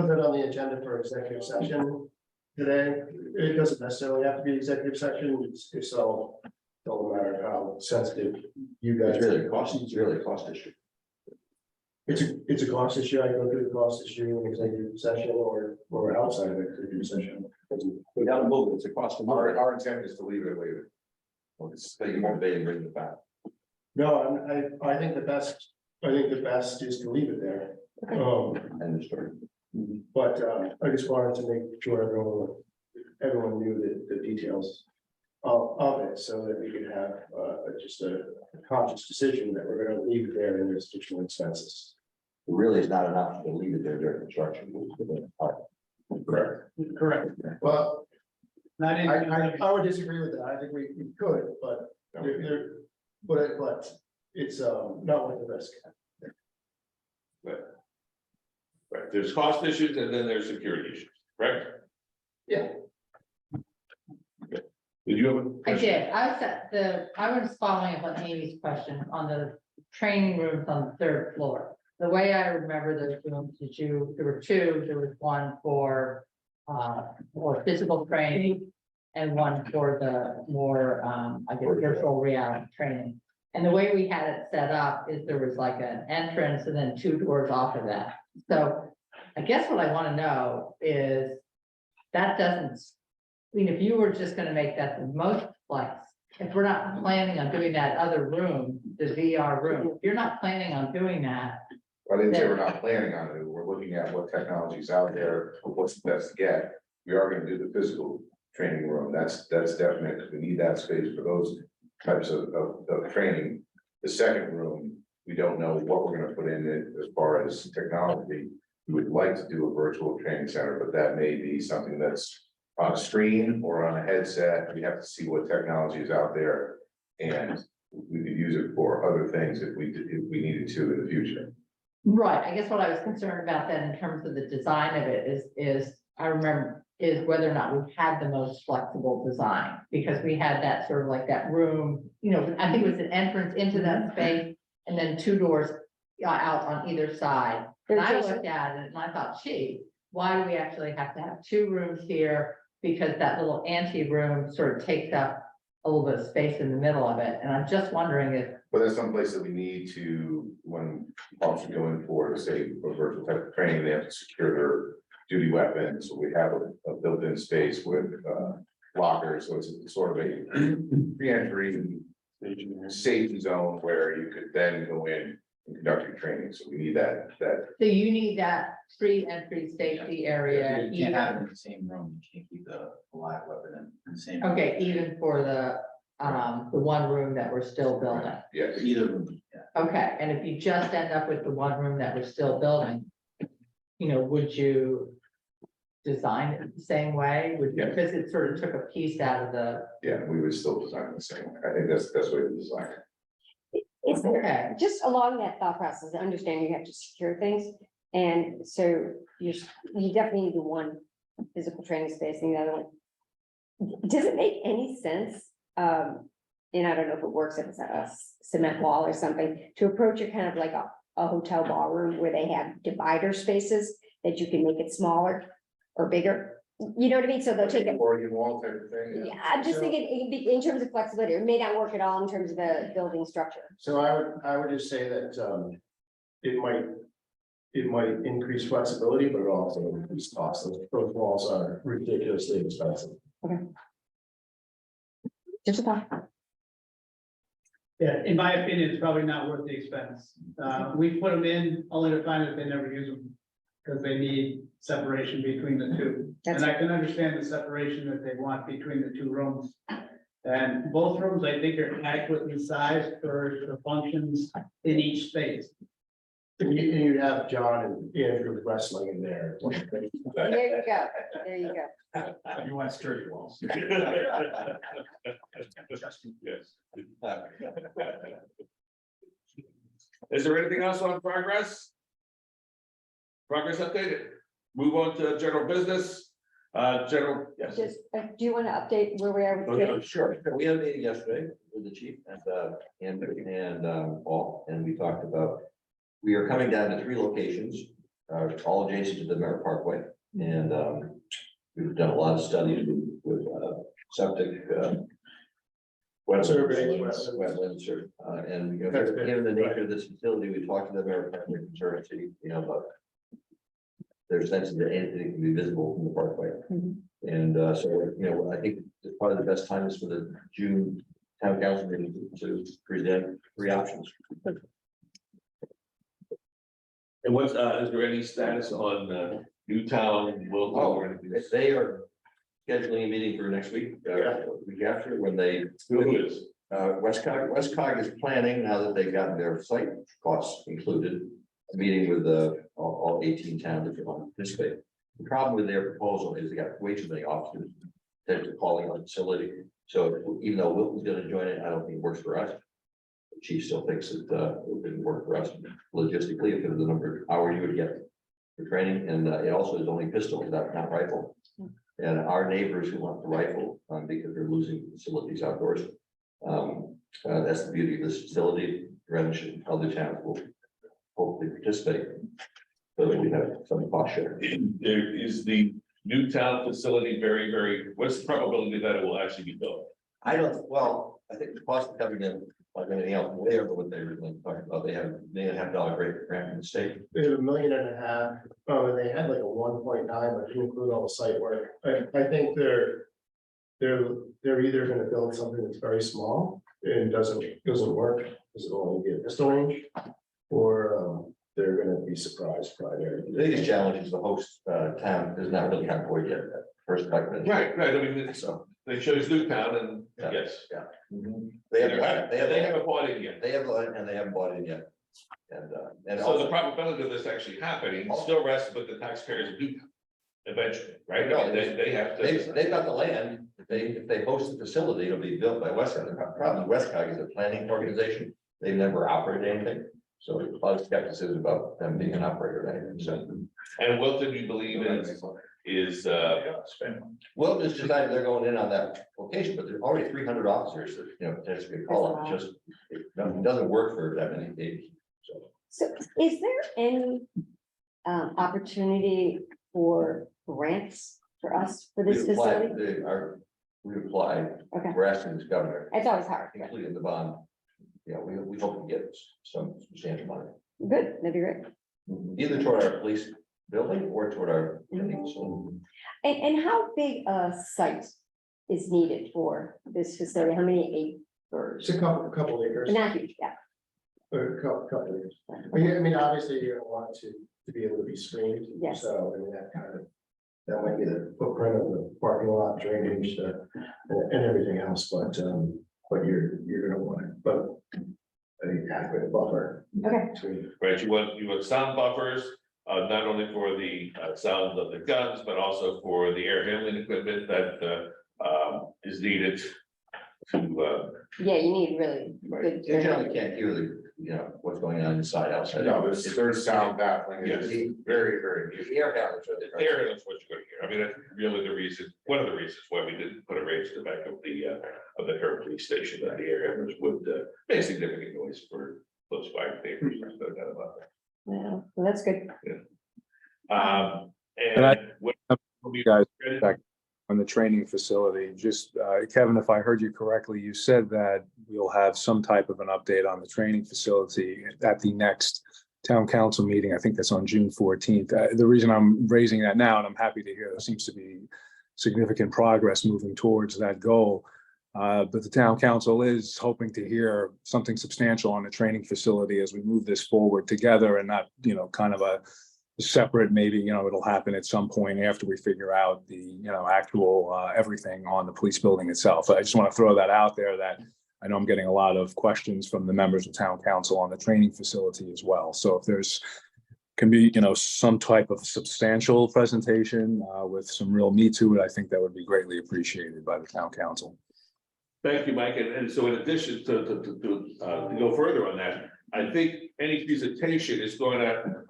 that on the agenda for executive session today. It doesn't necessarily have to be executive session, it's all, don't matter how sensitive you guys. It's really a cost issue. It's a cost issue. I go through the cost issue in executive session or outside of executive session. We gotta move it, it's a cost to move it. Our intent is to leave it later. Well, it's taking more debate and bringing it back. No, I think the best is to leave it there. And the story. But I just wanted to make sure everyone knew the details of it, so that we could have just a conscious decision that we're gonna leave it there in this additional expenses. It really is not an option to leave it there during construction. Correct. Correct. Well, Not in. I would disagree with that. I think we could, but but it's not worth the risk. Right, there's cost issues and then there's security issues, right? Yeah. Okay. Did you have a? I did, I was following up on Amy's question on the training rooms on the third floor. The way I remember those rooms, there were two, there was one for more physical training. And one for the more, virtual reality training. And the way we had it set up is there was like an entrance and then two doors off of that. So I guess what I want to know is that doesn't, if you were just going to make that the most flex, if we're not planning on doing that other room, the VR room, if you're not planning on doing that. I didn't say we're not planning on it, we're looking at what technology's out there, what's the best to get. We are gonna do the physical training room, that's definite, 'cause we need that space for those types of training. The second room, we don't know what we're gonna put in it as far as technology. We would like to do a virtual training center, but that may be something that's on a screen or on a headset. We have to see what technology is out there. And we could use it for other things if we needed to in the future. Right, I guess what I was concerned about then in terms of the design of it is, I remember, is whether or not we had the most flexible design. Because we had that sort of like that room, you know, I think it was an entrance into that space and then two doors out on either side. And I looked at it and I thought, gee, why do we actually have to have two rooms here? Because that little ante room sort of takes up a little bit of space in the middle of it. And I'm just wondering if, But that's someplace that we need to, when officers go in for, say, a virtual type of training, they have to secure their duty weapons. So we have a built-in space with lockers, so it's sort of a re-entry safety zone where you could then go in and conduct your training. So we need that. so you need that pre-entry safety area. You can't have it in the same room, you can't keep the live weapon in the same. Okay, even for the one room that we're still building. Yes. Either room, yeah. Okay, and if you just end up with the one room that we're still building, you know, would you design it the same way? Would, Yeah. because it sort of took a piece out of the, Yeah, we would still design it the same way. I think that's the best way to design it. Is there, okay, just along that thought process, I understand you have to secure things. And so you definitely need the one physical training space and the other one. Does it make any sense? And I don't know if it works, if it's a cement wall or something, to approach it kind of like a hotel ballroom where they have divider spaces that you can make it smaller or bigger. You know what I mean? So they'll take it. Oregon wall type of thing. Yeah, I'm just thinking in terms of flexibility, it may not work at all in terms of the building structure. So I would just say that, it might increase flexibility, but it also increase costs. Those walls are ridiculously expensive. Just a thought. Yeah, in my opinion, it's probably not worth the expense. We put them in only to find that they never use them. Because they need separation between the two. That's And I can understand the separation that they want between the two rooms. And both rooms, I think, are adequately sized for the functions in each space. And you have John and Andrew wrestling in there. There you go. There you go. You want sturdy walls. Yes. Is there anything else on progress? Progress updated. Move on to general business. General, yes. Just, do you want to update where we are with? Okay. Sure, we had a meeting yesterday with the chief and Paul, and we talked about. We are coming down to 3 locations, all adjacent to the Merritt Parkway, and we've done a lot of studies with septic. Wetlands, and you know, given the nature of this facility, we talked to the Merritt Parkway Conservancy, you know, about. Their sense that anything can be visible from the parkway. And so, you know, I think it's probably the best time is for the June town council meeting to present 3 options. And what's, is there any status on Newtown, Wilton, or anything? If they are scheduling a meeting for next week, week after, when they. Who is? Westcog is planning, now that they've gotten their site costs included, a meeting with all 18 towns if you want to participate. The problem with their proposal is they got way too many officers. They're calling on facility. So even though Wilton's gonna join it, I don't think it works for us. The chief still thinks that it didn't work for us logistically, if it was the number of hours you would get for training, and it also is only pistol, not rifle. And our neighbors who want the rifle, because they're losing facilities outdoors. That's the beauty of this facility. Greenwich and other towns will hopefully participate. So we have some cost share. There is the Newtown facility very, what's the probability that it will actually be built? I think the cost of having them, like anything else, way over what they originally talked about. They have $1.5 million grant from the state. They had $1.5 million. And they had like a 1.9, but didn't include all the site work. I think they're either gonna build something that's very small and doesn't work, because it'll only be a pistol range. Or they're gonna be surprised by their. The biggest challenge is the host town does not really have board yet, that first document. Right, I mean, it's, So, they chose Newtown and, Yeah. yes. they have, They haven't bought it yet. they have, and they haven't bought it yet. And So the also, probability of this actually happening still rests with the taxpayers of Newtown. Eventually, right? I mean, they have to. they've got the land, if they host the facility, it'll be built by Westcog. The problem with Westcog is a planning organization, they've never operated anything. So there's a lot of skepticism about them being an operator of anything, so. And Wilton, you believe is, Well, it's decided they're going in on that location, but there's already 300 officers that, you know, potentially call it, it's just, it doesn't work for that many days, so. So is there any opportunity for grants for us for this We applied, facility? we applied, Okay, we're asking this governor, it's always hard. including the bond. Yeah, we hope to get some substantial money, Good, that'd be great. either toward our police building or toward our. So And how big a site is needed for this facility? How many It's acres? a couple acres, Not huge, yeah. a couple acres. I mean, obviously, you're gonna want to be able to be screened. Yes. So, I mean, that kind of, that might be the footprint of the parking lot, drainage, and everything else, but you're gonna want it, but an adequate buffer. Okay. Between. right, you want sound buffers, not only for the sound of the guns, but also for the air handling equipment that is needed to, Yeah, you need really good. you generally can't hear the, you know, what's going on inside, outside. No, there's sound baffling, it's Yes. very, very. The air handlers are the air handling is what you're gonna hear. I mean, that's really the reason, one of the reasons why we didn't put a range in the back of the current police station, that the air handlers would make significant noise for close by neighbors, there's no doubt about that. Yeah, well, that's good. And what? You guys, back on the training facility, just Kevin, if I heard you correctly, you said that we'll have some type of an update on the training facility at the next town council meeting. I think that's on June 14th. The reason I'm raising that now, and I'm happy to hear there seems to be significant progress moving towards that goal. But the town council is hoping to hear something substantial on the training facility as we move this forward together and not, you know, kind of a separate, maybe, you know, it'll happen at some point after we figure out the, you know, actual everything on the police building itself. I just want to throw that out there that I know I'm getting a lot of questions from the members of town council on the training facility as well. So if there's can be, you know, some type of substantial presentation with some real meat to it, I think that would be greatly appreciated by the town council. Thank you, Mike. And so in addition to go further on that, I think any presentation is going to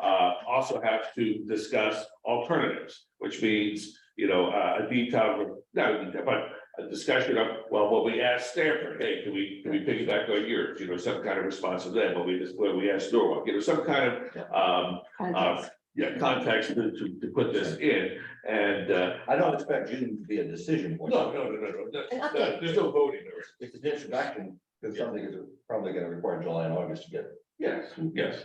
also have to discuss alternatives, which means, you know, a detailed, not a detail, but a discussion of, well, what we asked Stanford, hey, can we piggyback on yours, you know, some kind of response to them, when we asked Norwalk, you know, some kind of context to put this in, and I don't expect you to be a decision point. no, there's no voting or. It's an introduction, because something is probably gonna require July and August to get. Yes.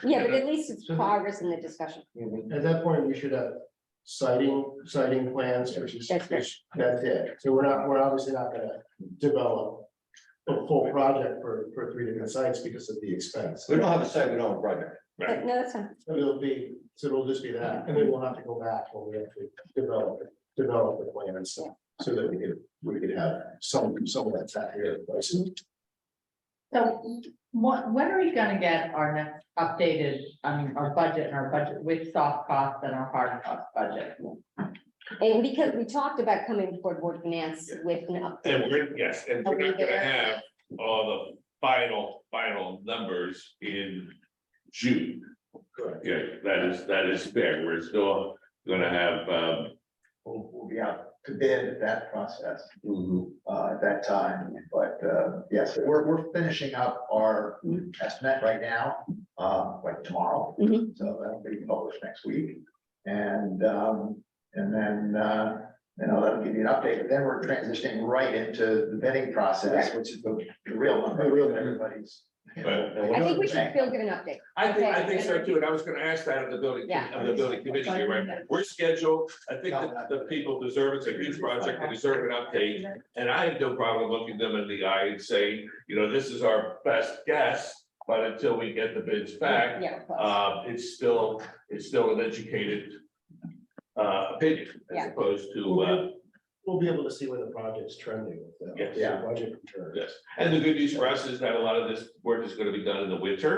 Yeah, but at least it's progress in the discussion. At that point, we should have citing plans, which is, That's right. that's it. So we're obviously not gonna develop a full project for 3 different sites because of the expense. We don't have a site, we don't have a project. Right. No, that's fine. So it'll just be that, and then we'll have to go back when we actually develop the plans, so that we could have some of that back here. So when are we gonna get our next updated, our budget with soft costs and our hard cost budget? And because we talked about coming before board finance with an And update. we're not gonna have all the final numbers in June. Correct. Yeah, that is fair. We're still gonna have, We'll be out to bid that process, at that time, but, yes, we're finishing up our estimate right now, like tomorrow. Mhm. So that'll be published next week, and then, that'll give you an update, but then we're transitioning right into the bidding process, which is the real number, everybody's. I think we should feel give an update. I think so too, and I was gonna ask that of the building, committee here, right? We're scheduled, I think that the people deserve, it's a huge project, they deserve an update. And I have no problem looking them in the eye and saying, you know, this is our best guess, but until we get the bids back, Yeah, plus. it's still an educated opinion Yeah. as opposed to, We'll be able to see where the project's trending with the Yes. budget return. yes. And the good news for us is that a lot of this work is gonna be done in the winter,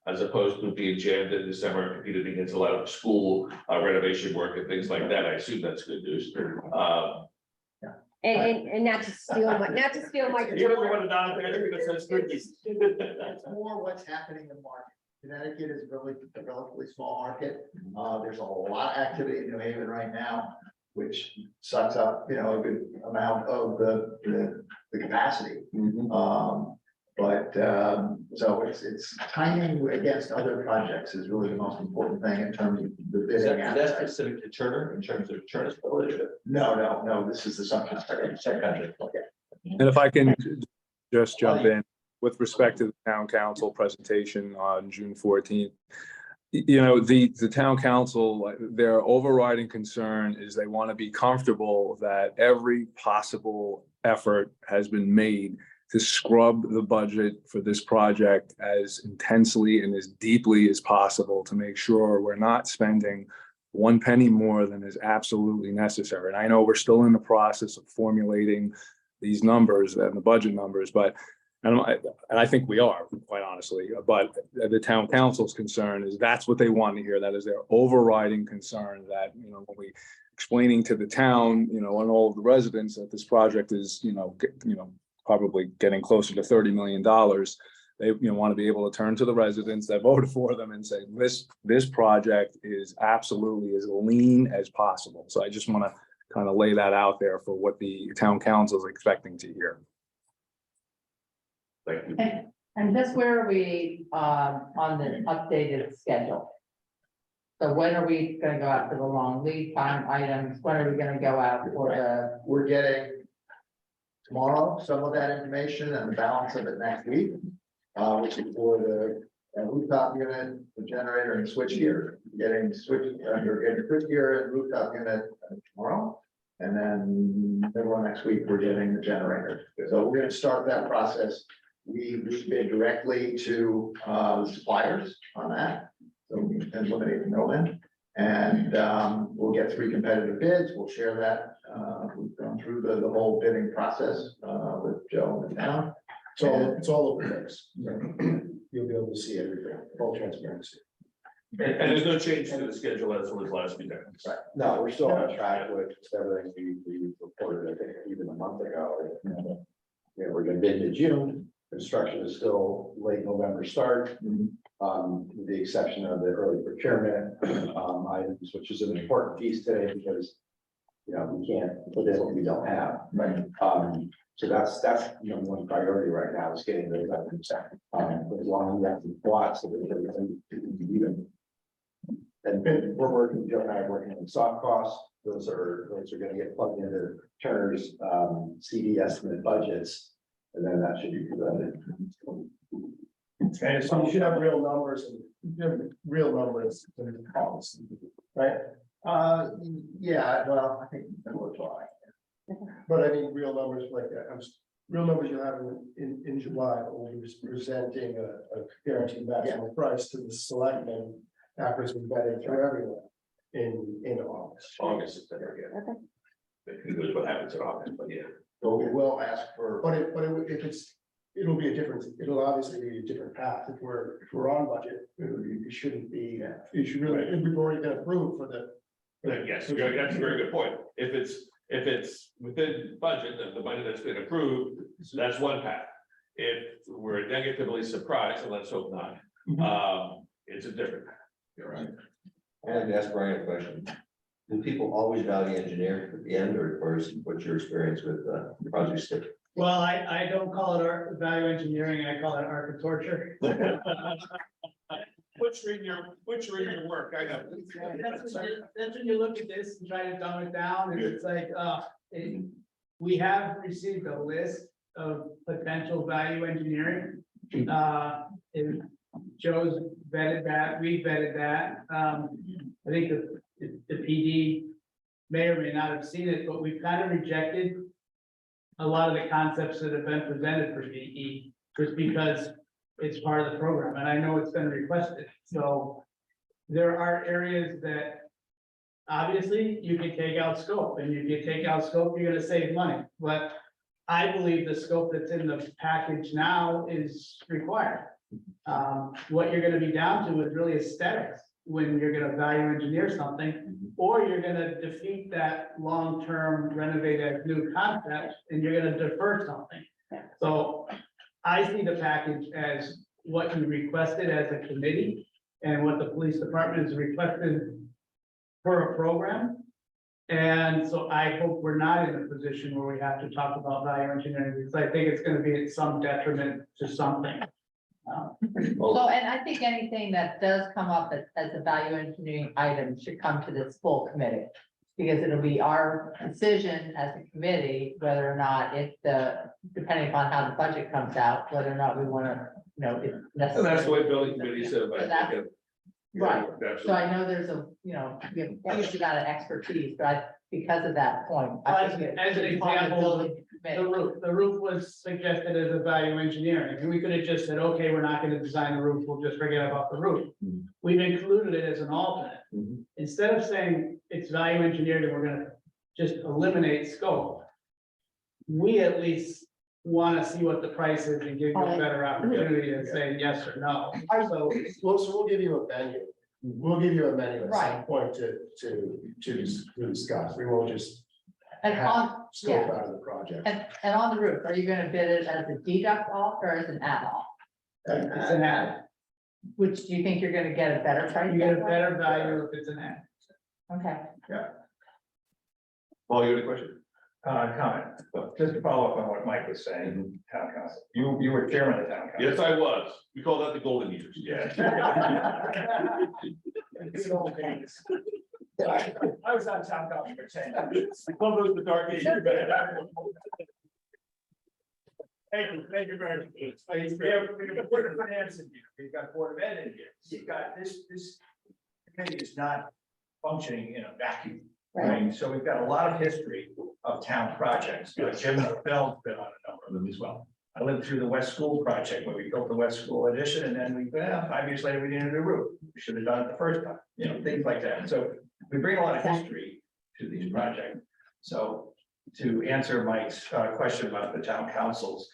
as opposed to being jammed in December, competed against a lot of school renovation work and things like that. I assume that's good news. And not to steal my. You ever want to down there, because that's good. It's more what's happening in the market. Connecticut is really a relatively small market. There's a lot of activity in New Haven right now, which sucks up, a good amount of the capacity. So it's timing against other projects is really the most important thing in terms of the Is bidding. that specific to Turner in terms of Turner's ability to? No, this is the subject. Okay. And if I can just jump in with respect to the town council presentation on June 14th. The town council, their overriding concern is they want to be comfortable that every possible effort has been made to scrub the budget for this project as intensely and as deeply as possible to make sure we're not spending one penny more than is absolutely necessary. And I know we're still in the process of formulating these numbers and the budget numbers, but and I think we are, quite honestly, but the town council's concern is that's what they want to hear. That is their overriding concern, that, when we explaining to the town, and all of the residents that this project is, probably getting closer to $30 million. They, want to be able to turn to the residents that voted for them and say, this project is absolutely as lean as possible. So I just want to kind of lay that out there for what the town council is expecting to hear. Thank you. And just where are we, on the updated schedule? So when are we gonna go out for the long lead time items? When are we gonna go out for the? We're getting tomorrow some of that information and the balance of it next week, which is for the rooftop unit, the generator and switch gear. Getting switch gear and rooftop unit tomorrow. And then middle of next week, we're getting the generator. So we're gonna start that process. We bid directly to the suppliers on that. So we can eliminate the middleman. And we'll get 3 competitive bids. We'll share that. We've gone through the whole bidding process with Joe and the town. So it's all over the place. You'll be able to see everything, full transparency. And there's no change to the schedule as it was last week. Right. No, we're still on track with everything we reported, I think, even a month ago. We're gonna bid in June. Construction is still late November start, with the exception of the early procurement items, which is an important piece today because we can't put in what we don't have. Right. So that's one priority right now is getting those items. As long as we have the plots, so that everything can be even. And we're working, Joe and I are working on soft costs. Those are going to get plugged into Turner's CD estimate budgets. And then that should be presented. And so you should have real numbers and costs, right? Yeah, well, I think we'll try. But I mean, real numbers like that, real numbers you have in July, we'll be presenting a guaranteed maximum price to the selectmen after it's been vetted through everyone in August. August, September, yeah. Who knows what happens in August, but yeah. So we will ask for. It'll be a different, it'll obviously be a different path. If we're on budget, it shouldn't be, it should really, we've already been approved for the. Yes, that's a very good point. If it's within budget, the money that's been approved, that's one path. If we're negatively surprised, and let's hope not, it's a different path. You're right. I'd like to ask Brian a question. Do people always value engineering at the end, or what's your experience with project stick? Well, I don't call it value engineering, I call it architecture. Which are in your work, I know. That's when you look at this and try to dumb it down, and it's like, we have received a list of potential value engineering. And Joe's vetted that, we vetted that. I think the PD may or may not have seen it, but we've kind of rejected a lot of the concepts that have been presented for VE, just because it's part of the program, and I know it's been requested, so. There are areas that. Obviously, you can take out scope, and if you take out scope, you're gonna save money, but. I believe the scope that's in the package now is required. What you're gonna be down to is really aesthetics, when you're gonna value engineer something. Or you're gonna defeat that long-term renovated new concept, and you're gonna defer something. So I see the package as what you requested as a committee, and what the police department has requested for a program. And so I hope we're not in a position where we have to talk about value engineering, because I think it's gonna be at some detriment to something. So, and I think anything that does come up as a value engineering item should come to this full committee. Because it'll be our decision as a committee, whether or not depending upon how the budget comes out, whether or not we wanna, if And that's necessary. the way building committee said, So but. that's- Right, so Absolutely. I know there's we have a huge amount of expertise, but because of that point. I think it As an should be part of the example, building The committee. roof was suggested as a value engineering, and we could have just said, okay, we're not gonna design the roof, we'll just forget about the roof. We've included it as an alternate. Instead of saying it's value engineered and we're gonna just eliminate scope. We at least wanna see what the price is and give you a better opportunity to say yes or no. So, We'll give you a menu. We'll give you a menu at some Right. point to discuss. We won't just And have on, scope yeah, out of the project. and on the roof, are you gonna bid it as a deduct off or as an add on? it's an ad, Which do you think you're gonna get a better price? you get a that way? better value if it's an ad. Okay. Paul, you had a question? Comment, just to follow up on what Mike was saying, town council, you were chairman of the town council. Yes, I was. We call that the golden years. Yeah. I was on town council for 10 years. We call those the dark ages. Thank you very much. We have Board of Finance in here, we've got Board of Ed in here, you've got this committee is not functioning in a vacuum. Right, so we've got a lot of history of town projects, Jim Bell's been on a number of them as well. I lived through the West School project, where we built the West School addition, and then 5 years later, we needed a roof, we should have done it the first time, things like that, so we bring a lot of history to these projects. So to answer Mike's question about the town council's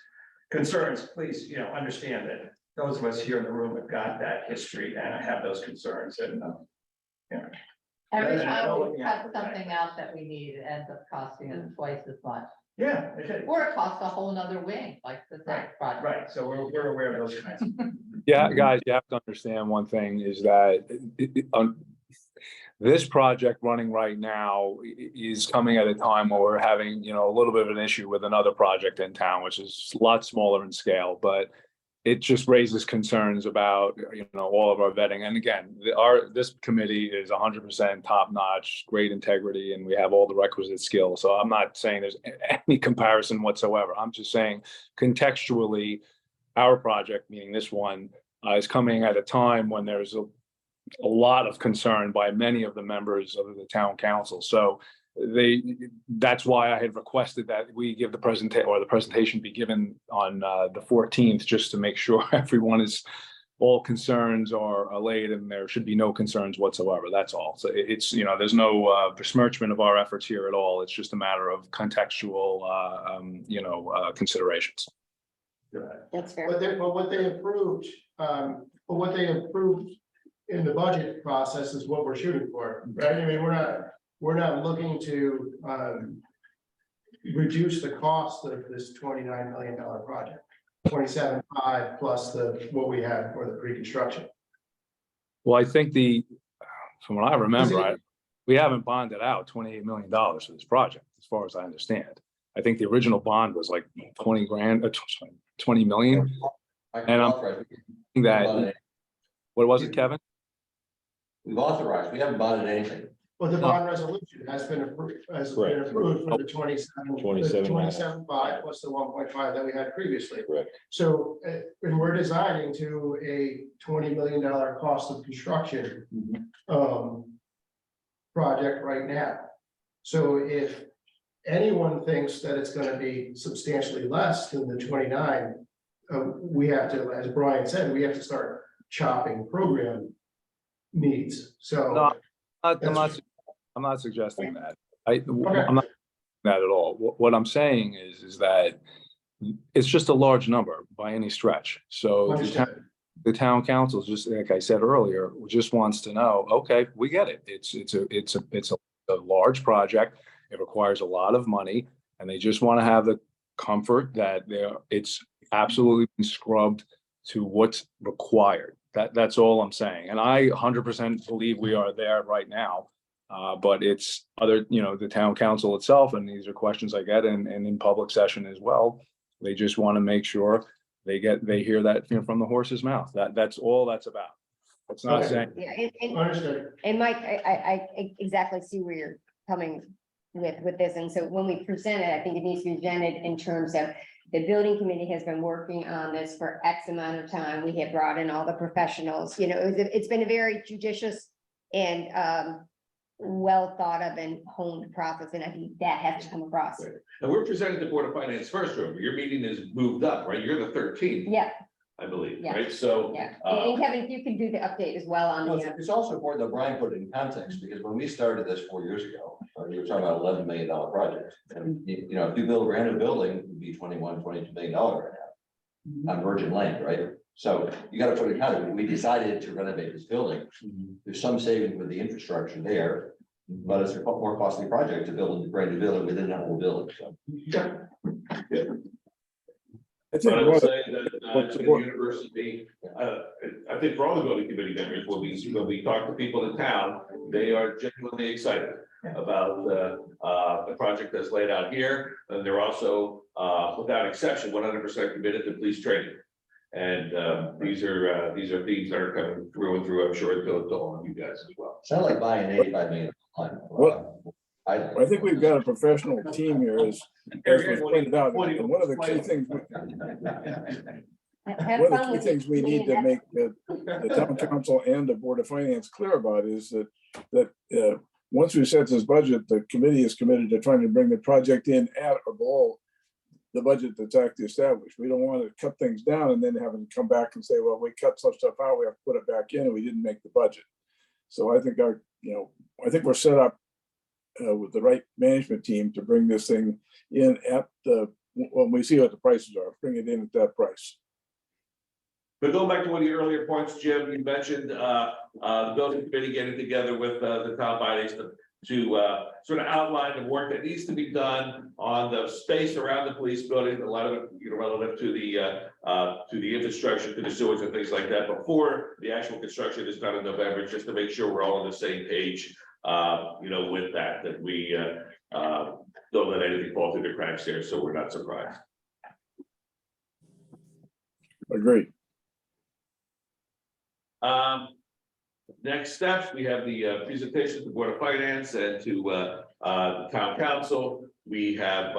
concerns, please, understand that those of us here in the room have got that history and have those concerns, and Every Yeah, time no, we yeah. cut something out that we need, it ends up costing us twice as much. yeah, it did. Or it costs a whole nother wing, like the next project. Right, so we're aware of those kinds of. Yeah, guys, you have to understand one thing is that this project running right now is coming at a time where we're having, a little bit of an issue with another project in town, which is a lot smaller in scale, but it just raises concerns about, all of our vetting. And again, this committee is 100% top notch, great integrity, and we have all the requisite skills. So I'm not saying there's any comparison whatsoever. I'm just saying contextually, our project, meaning this one, is coming at a time when there's a lot of concern by many of the members of the town council. So that's why I had requested that we give the presentation be given on the 14th, just to make sure everyone is, all concerns are allayed and there should be no concerns whatsoever. That's all. So it's, there's no besmirchment of our efforts here at all. It's just a matter of contextual, considerations. That's fair. But what they approved in the budget process is what we're shooting for, right? I mean, we're not looking to reduce the cost of this $29 million project. 27.5 plus what we had for the pre-construction. Well, I think from what I remember, we haven't bonded out $28 million for this project, as far as I understand. I think the original bond was like 20 million. And I'm thinking that, what was it, Kevin? We've authorized, we haven't bonded anything. Well, the bond resolution has been approved for the 27.5 plus the 1.5 that we had previously. Correct. So, and we're designing to a $20 million cost of construction project right now. So if anyone thinks that it's gonna be substantially less than the 29, we have to, as Brian said, we have to start chopping program needs, so. No, I'm That's- not, I'm not suggesting that. I'm not that at all. What I'm saying is that it's just a large number by any stretch. So the town council, just like I said earlier, just wants to know, okay, we get it. It's a large project. It requires a lot of money, and they just want to have the comfort that it's absolutely been scrubbed to what's required. That's all I'm saying. And I 100% believe we are there right now. But it's other, the town council itself, and these are questions I get and in public session as well. They just want to make sure they hear that from the horse's mouth. That's all that's about. It's not saying. Yeah, Understood. and Mike, I exactly see where you're coming with this, and so when we present it, I think it needs to be presented in terms of the building committee has been working on this for X amount of time. We have brought in all the professionals, it's been a very judicious and well thought of and honed process, and I think that has to come across. And we're presenting the Board of Finance first, remember, your meeting is moved up, right? You're the 13th, Yeah, I believe, Yeah. right? So. yeah, and Kevin, if you can do the update as well on Well, the. it's also important that Brian put it in context, because when we started this 4 years ago, you were talking about $11 million project. And if you build a brand new building, it would be $21-22 million right now. On virgin land, right? So you gotta put it in context. We decided to renovate this building. There's some savings with the infrastructure there, but it's a more costly project to build a brand new building within that whole building, so. I think But I will what- say that the university, I think for all the building committee members, when we talk to people in town, they are genuinely excited about the project that's laid out here. And they're also, without exception, 100% committed to police training. And these are themes that are coming through and through, I'm sure, to all of you guys as well. Sound like buying $85 million. I think we've got a professional team here, as was pointed out, and one of the key things, Have one of fun the with key things we need to make the town council and the Board of Finance clear about is that once we set this budget, the committee is committed to trying to bring the project in at or below the budget that's actually established. We don't want to cut things down and then have them come back and say, well, we cut some stuff out, we have to put it back in, and we didn't make the budget. So I think I think we're set up with the right management team to bring this thing in when we see what the prices are, bring it in at that price. But going back to one of your earlier points, Jim, you mentioned the building committee getting together with the town bodies to sort of outline the work that needs to be done on the space around the police building, a lot of it, relative to the infrastructure, to the sewage and things like that, before the actual construction is done in November, just to make sure we're all on the same page, with that we don't let anything fall through the cracks here, so we're not surprised. Agreed. Next steps, we have the presentation to the Board of Finance and to the town council. We have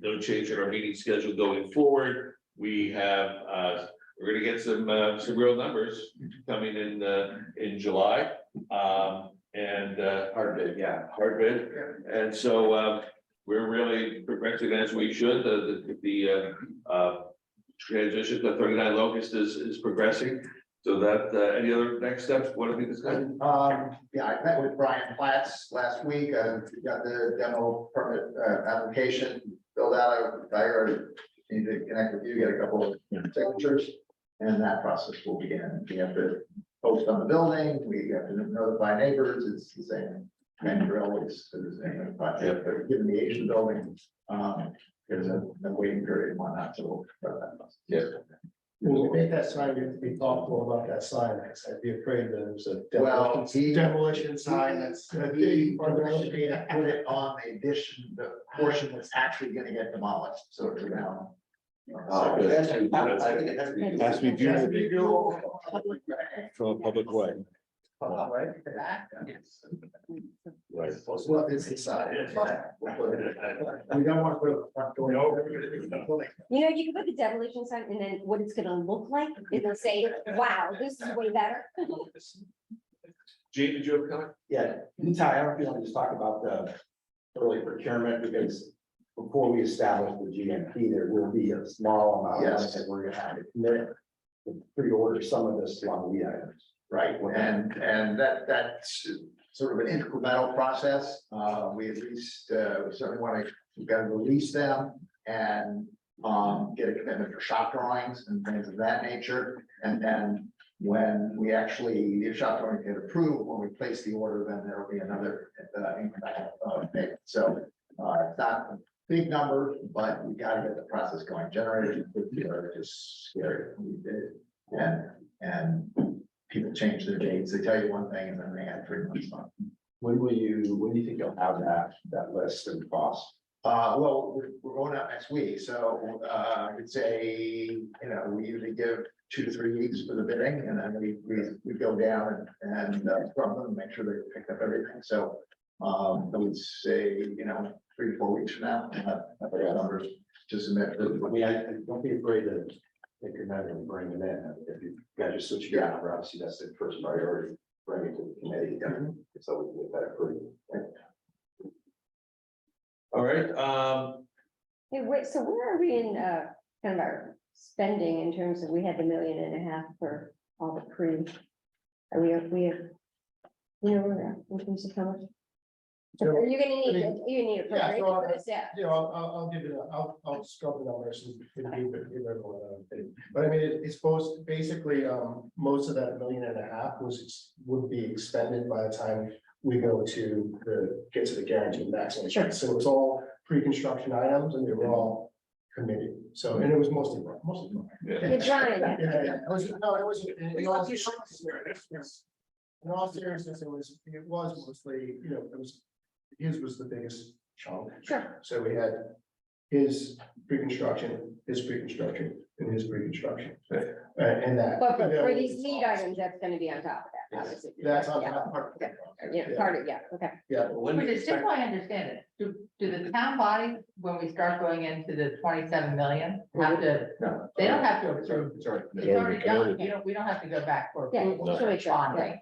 no change in our meeting schedule going forward. We have we're gonna get some real numbers coming in July. And hard bid. And so we're really progressing as we should. The transition to 39 Locust is progressing. So that any other next steps, what have we discussed? Yeah, I met with Brian Platts last week, got the demo permit, application filled out. I need to connect with you, get a couple of signatures, and that process will begin. We have to post on the building, we have to notify neighbors, it's the same. And we're always, but given the age of the building, there's a waiting period and whatnot, so. When we make that sign, you have to be thoughtful about that sign. I'd be afraid that there's a Well, demolition sign that's. He put it on the addition, the portion that's actually gonna get demolished, so it's around. I think it has to be. Has to be viewable from a public way. Right? Right. Well, it's inside. We don't want to put a front door. You can put the demolition sign, and then what it's gonna look like, it'll say, wow, this is way better. Gene, did you have a comment? Yeah, Ty, I don't feel like just talk about the early procurement, because before we establish the GMP, there will be a small amount of money that we're gonna have to commit to pre-order some of this along the items. Right, and that's sort of an incremental process. We at least, we certainly want to, we've got to release them and get a commitment for shop drawings and things of that nature. And then when we actually, if shop drawings get approved, when we place the order, then there'll be another incremental payment. So it's not a big number, but we got to get the process going. Generators are just scary. And people change their dates. They tell you one thing and then they add 3 months on. When do you think you'll have that list and cost? Well, we're going out next week, so I would say, you know, we usually give 2 to 3 weeks for the bidding, and then we go down and scrub them, make sure they picked up everything. So I would say, you know, 3 to 4 weeks from now, I've got numbers to submit. I mean, don't be afraid to take your measure and bring them in. If you guys are switching your number, obviously that's the first priority. Bring it to the committee, so we can get that approved. All right, Hey, wait, so where are we in, kind of our spending in terms of, we had the 1.5 million for all the pre? Are we have, you know, where we're at in terms of how much? Are you gonna need a Yeah, appropriation so, for this? Yeah. You know, I'll give you, I'll scrub the numbers and give everyone a thing. But I mean, it's supposed, basically, most of that 1.5 million would be expended by the time we go to get to the guaranteed maximum. Sure. So it's all pre-construction items and they were all committed. So, and it was mostly. You're trying. Yeah, it was, no, it was. In all seriousness, it was mostly, you know, his was the biggest chunk. Sure. So we had his pre-construction, and his pre-construction. And that. But for these lead items, that's gonna be on top of that, obviously. That's on Yeah. top part. Okay. Yeah, part of, yeah, okay. Yeah. when But do you it's just expect? so I understand it, do the town body, when we start going into the 27 million, have to, No. they don't have to approve. It's all right. It's already done, we don't have to go back for Yeah, approval. so make sure, Bonding.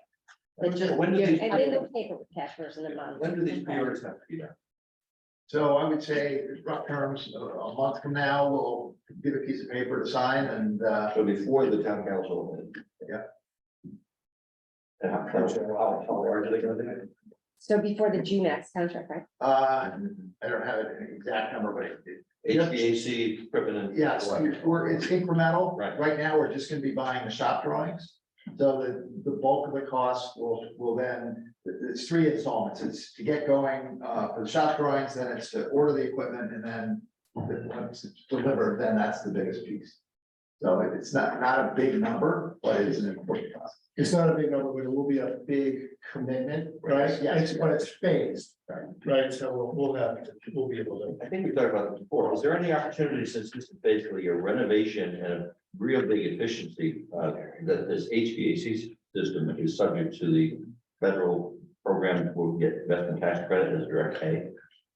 It's just. When do give- these- And then the paper with cash versus the month. When do these pre-orders have to be done? So I would say, in rough terms, a month from now, we'll give a piece of paper to sign and, So before the town council. Yeah. And how large are they gonna be? So before the GMAX contract, right? I don't have an exact number, but HVAC, equipment and. yes, it's incremental. Right. Right now, we're just gonna be buying the shop drawings. So the bulk of the cost will then, it's 3 installments. It's to get going for the shop drawings, then it's to order the equipment, and then once it's delivered, then that's the biggest piece. So it's not a big number, but it is an important cost. It's not a big number, but it will be a big commitment, right? Yes. But it's phased, right? So we'll be able to. I think we talked about this before. Is there any opportunity, since this is basically a renovation and a real big efficiency, that this HVAC system is subject to the federal program where we get investment tax credit as direct pay?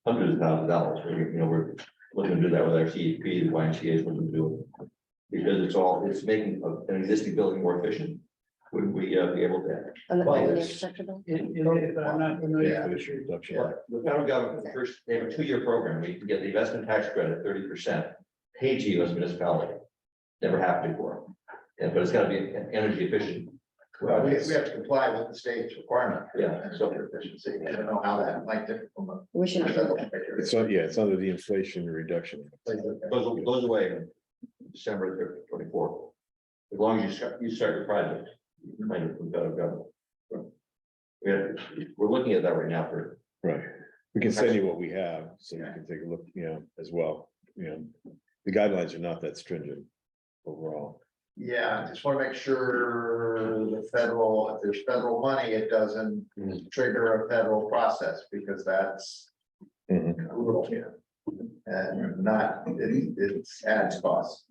Hundreds of thousands of dollars. We're looking to do that with our CEP, the YMCA is looking to do it. Because it's making an existing building more efficient. Would we be able to? On the Well, building it's- infrastructure bill? But I'm not familiar. Yeah. The federal government, first, they have a 2-year program, we can get the investment tax credit 30%, paid to you as a municipality. Never happened before, but it's gotta be energy efficient. Well, we have to comply with the state's requirement. Yeah. And so efficiency, I don't know how that might differ from a. We should. It's under the Inflation Reduction. Goes away December 24th. As long as you start your project, you might have federal government. We're looking at that right now for. Right. We can send you what we have, so you can take a look, as well. The guidelines are not that stringent overall. Yeah, I just want to make sure if there's federal money, it doesn't trigger a federal process, because that's. Mhm. And not, it adds costs.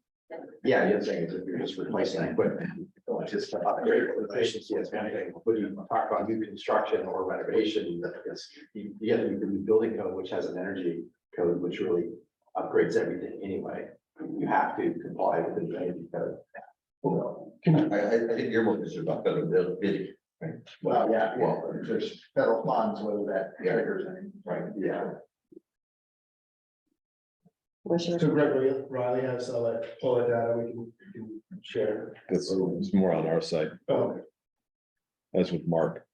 Yeah, the other thing is if you're just replacing equipment, don't just upgrade it with efficiency as anything, when you talk about new construction or renovation, because you get the new building code, which has an energy code, which really upgrades everything anyway. You have to comply with the energy code. I think you're more concerned about federal bidding. Well, yeah, well, there's federal funds, whether that triggers any. Right, yeah. Commissioner. So Greg Riley has all that data we can share. That's, it's more on our side. Oh, That's with Mark.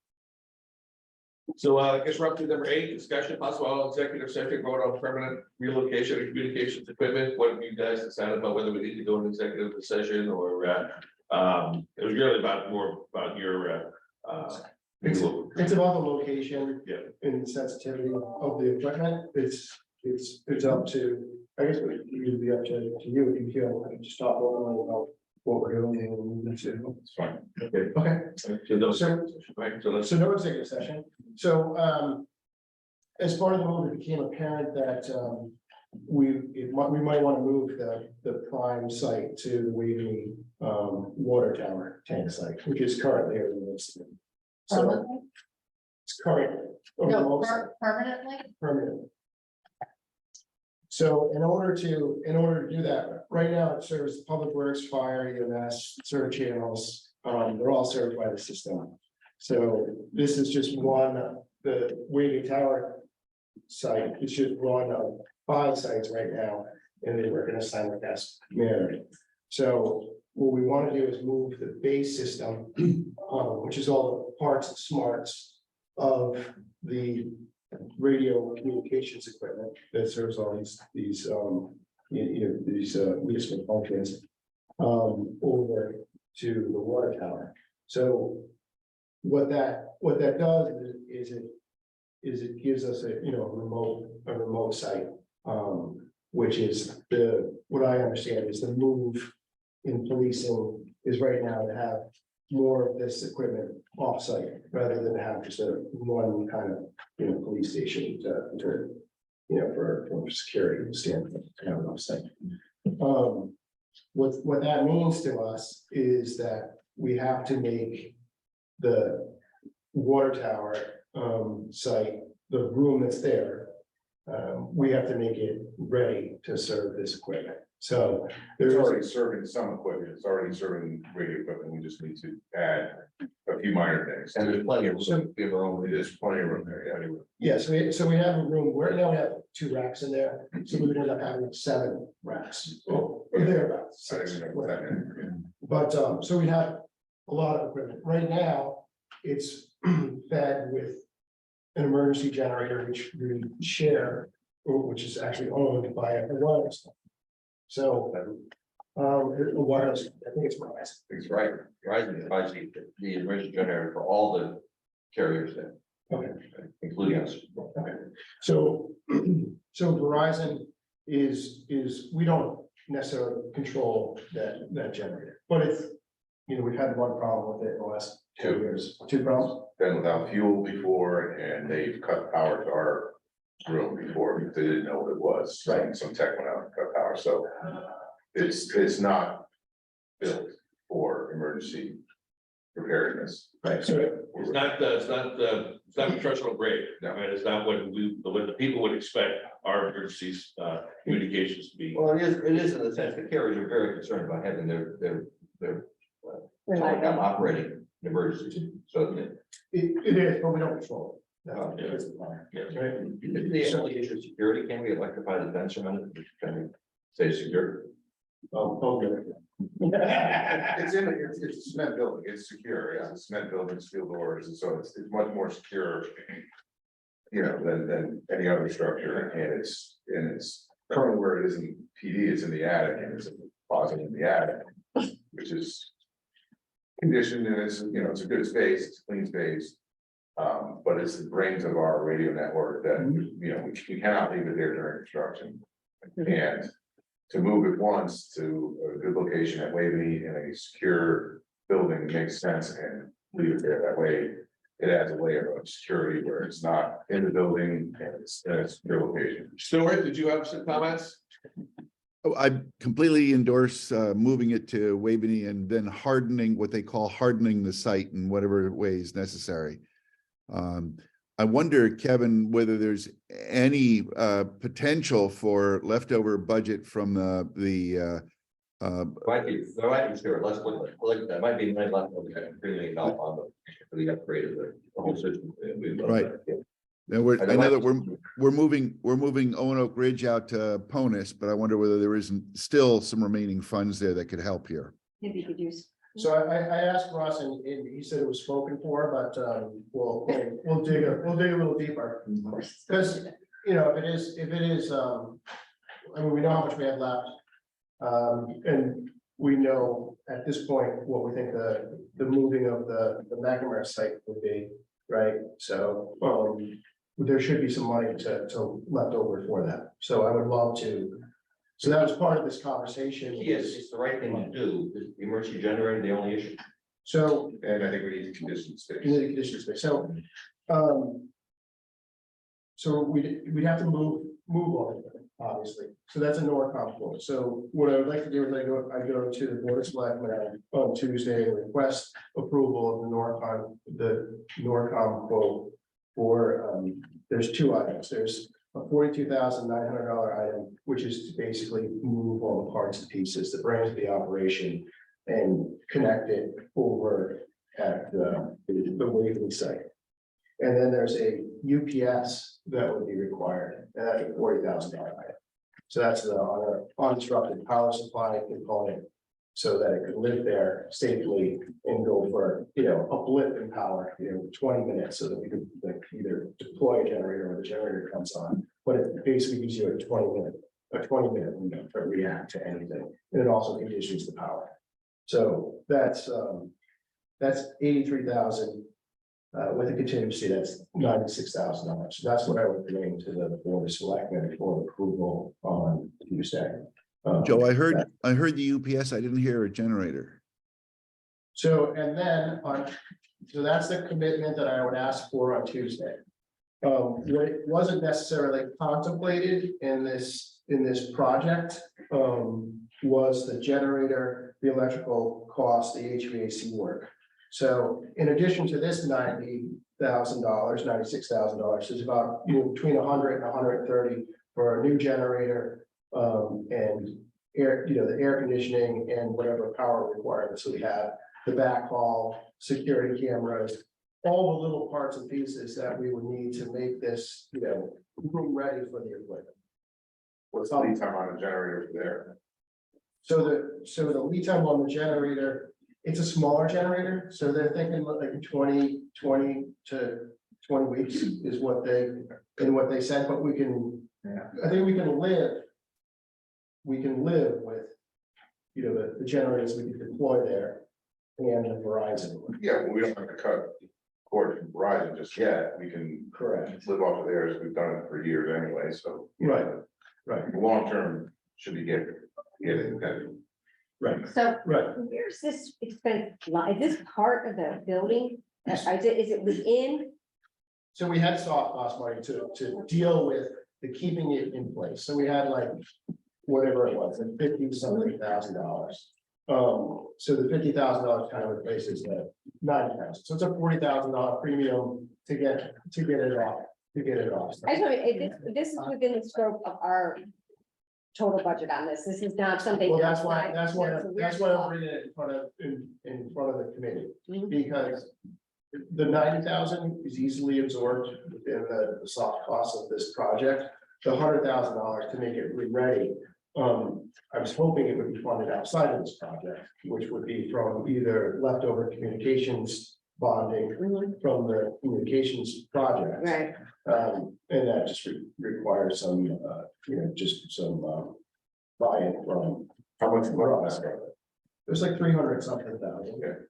So I guess we're up to number 8, discussion possible executive session, vote on permanent relocation of communications equipment. What have you guys decided about whether we need to go into executive session or, it was really more about your, It's about the location. Yeah. And sensitivity of the equipment. It's up to, I guess it would be up to you if you feel like just talk about what we're doing and that's it. it's fine. Okay. Okay, So those, so, right, so let's, so no executive session. So, as part of the move, it became apparent that, we might want to move the prime site to the Waveney, water tower tank site, which is currently a remote site. So Permanently? it's currently. a No, remote site. permanently? Permanent. So in order to do that, right now it serves Public Works, Fire, EMS, server channels, they're all served by the system. So this is just one, the Waving Tower site, it's just one of 5 sites right now, and they work in a simulcast manner. So what we want to do is move the base system, which is all the parts and smarts of the radio communications equipment that serves all these leadership functions, over to the water tower. So what that does is it gives us a remote site, which is what I understand is the move in policing is right now to have more of this equipment off-site rather than have just one kind of, police station to for security standpoint, to have it off-site. What that means to us is that we have to make the water tower site, the room that's there, we have to make it ready to serve this equipment. So It's there's already serving some equipment, it's already serving radio equipment, we just need to add a few minor things. And there's plenty of, we have our own. There's plenty of room there, yeah, anyway. so we have a room, right now we have 2 racks in there, so we would end up having 7 racks. Or thereabouts. I didn't know what that meant. But, so we have a lot of equipment. Right now, it's fed with an emergency generator, which we share, which is actually owned by a wireless. So, a wireless, I think it's wireless. It's right, provides the emergency generator for all the carriers there, Okay, including us. okay. So, so Verizon is, we don't necessarily control that generator, but it's, we've had one problem with it in the last 2 years, 2 problems. Been without fuel before, and they've cut power to our room before, because they didn't know what it was. Right. Some tech went out and cut power, so it's not built for emergency preparedness. Right, so it's not professional grade. I mean, it's not what the people would expect our emergencies, communications to be. Well, it is in the sense the carriers are very concerned about having their telecom operating in emergency, so. it is, but we don't control it. Yeah. That's the problem. Yeah. Right? The only issue of security, can we electrify the fence around it, can we stay secure? Okay. It's a cement building, it's secure, it's a cement building, steel doors, and so it's much more secure. Than any other structure, and it's currently where it is in PD, it's in the attic, and it's a closet in the attic, which is conditioned, and it's a good space, it's a clean space. But it's the brains of our radio network that, we cannot leave it there during construction. And to move it once to a good location at Waveney in a secure building makes sense, and leave it there that way. It adds a layer of security where it's not in the building and it's in a secure location. Stuart, did you have some comments? Oh, I completely endorse moving it to Waveney and then hardening what they call hardening the site in whatever way is necessary. I wonder, Kevin, whether there's any potential for leftover budget from the Might be, sure, let's look at that, might be money left over there, $3 million on for the upgrade of the whole system. Right. Now, I know that we're moving Oak Ridge out to Ponus, but I wonder whether there isn't still some remaining funds there that could help here. Maybe you could use. So I asked Ross and he said it was spoken for, but we'll dig a little deeper. Because, you know, if it is, I mean, we know how much we have left. And we know at this point what we think the moving of the McNamara site would be, right? So, there should be some money to left over for that. So I would love to. So that was part of this conversation. Yes, it's the right thing to do. Is the emergency generator the only issue? So And I think we need conditions. in the conditions space, so, so we'd have to move all of it, obviously, so that's a NORCOM quote. So what I would like to do is I go to the Board of Selectmen on Tuesday and request approval of the NORCOM quote for, there's two items, there's a $42,900 item, which is to basically move all the parts and pieces, the brains of the operation and connect it over at the Waverly site. And then there's a UPS that would be required, and that's a $40,000 item. So that's the uninterrupted power supply component, so that it could live there safely and go for, you know, a blip in power, 20 minutes, so that we could like, either deploy a generator or the generator comes on. But it basically gives you a 20 minute window to react to anything, and it also conditions the power. So that's 83,000. With a contingency, that's $96,000. So that's what I would bring to the Board of Selectmen for approval on Tuesday. Joe, I heard the UPS. I didn't hear a generator. So, and then so that's the commitment that I would ask for on Tuesday. What wasn't necessarily contemplated in this project, was the generator, the electrical cost, the HVAC work. So in addition to this $90,000, $96,000, there's about between 100 and 130 for a new generator, and air, the air conditioning and whatever power requirements we have, the backhaul, security cameras, all the little parts and pieces that we would need to make this, room ready for the equipment. What's the lead time on the generator there? So the lead time on the generator, it's a smaller generator, so they're thinking like 20 to 20 weeks is what they said, but we can, I think we can live with, the generators we can deploy there and the Verizon. Yeah, well, we don't have to cut cord from Verizon just yet. We can Correct. live off of theirs. We've done it for years anyway, so. Right. Long term should be getting that. Right, So right. where's this expense lie? Is this part of the building? Is it within? So we had soft cost money to deal with the keeping it in place. So we had like, whatever it was, like $50-something thousand. So the $50,000 kind of replaces the $90,000. So it's a $40,000 premium to get it off. I just want this is within the scope of our total budget on this. This is not something. Well, that's outside. why So we're I'm small. bringing it in front of the committee, Mhm. because the 90,000 is easily absorbed within the soft cost of this project. The $100,000 to make it ready, I was hoping it would be funded outside of this project, which would be from either leftover communications bonding Mhm. from the communications project. Right. And that just requires some, just some, buy-in from. How much more on Ross. that? There's like 300 something thousand.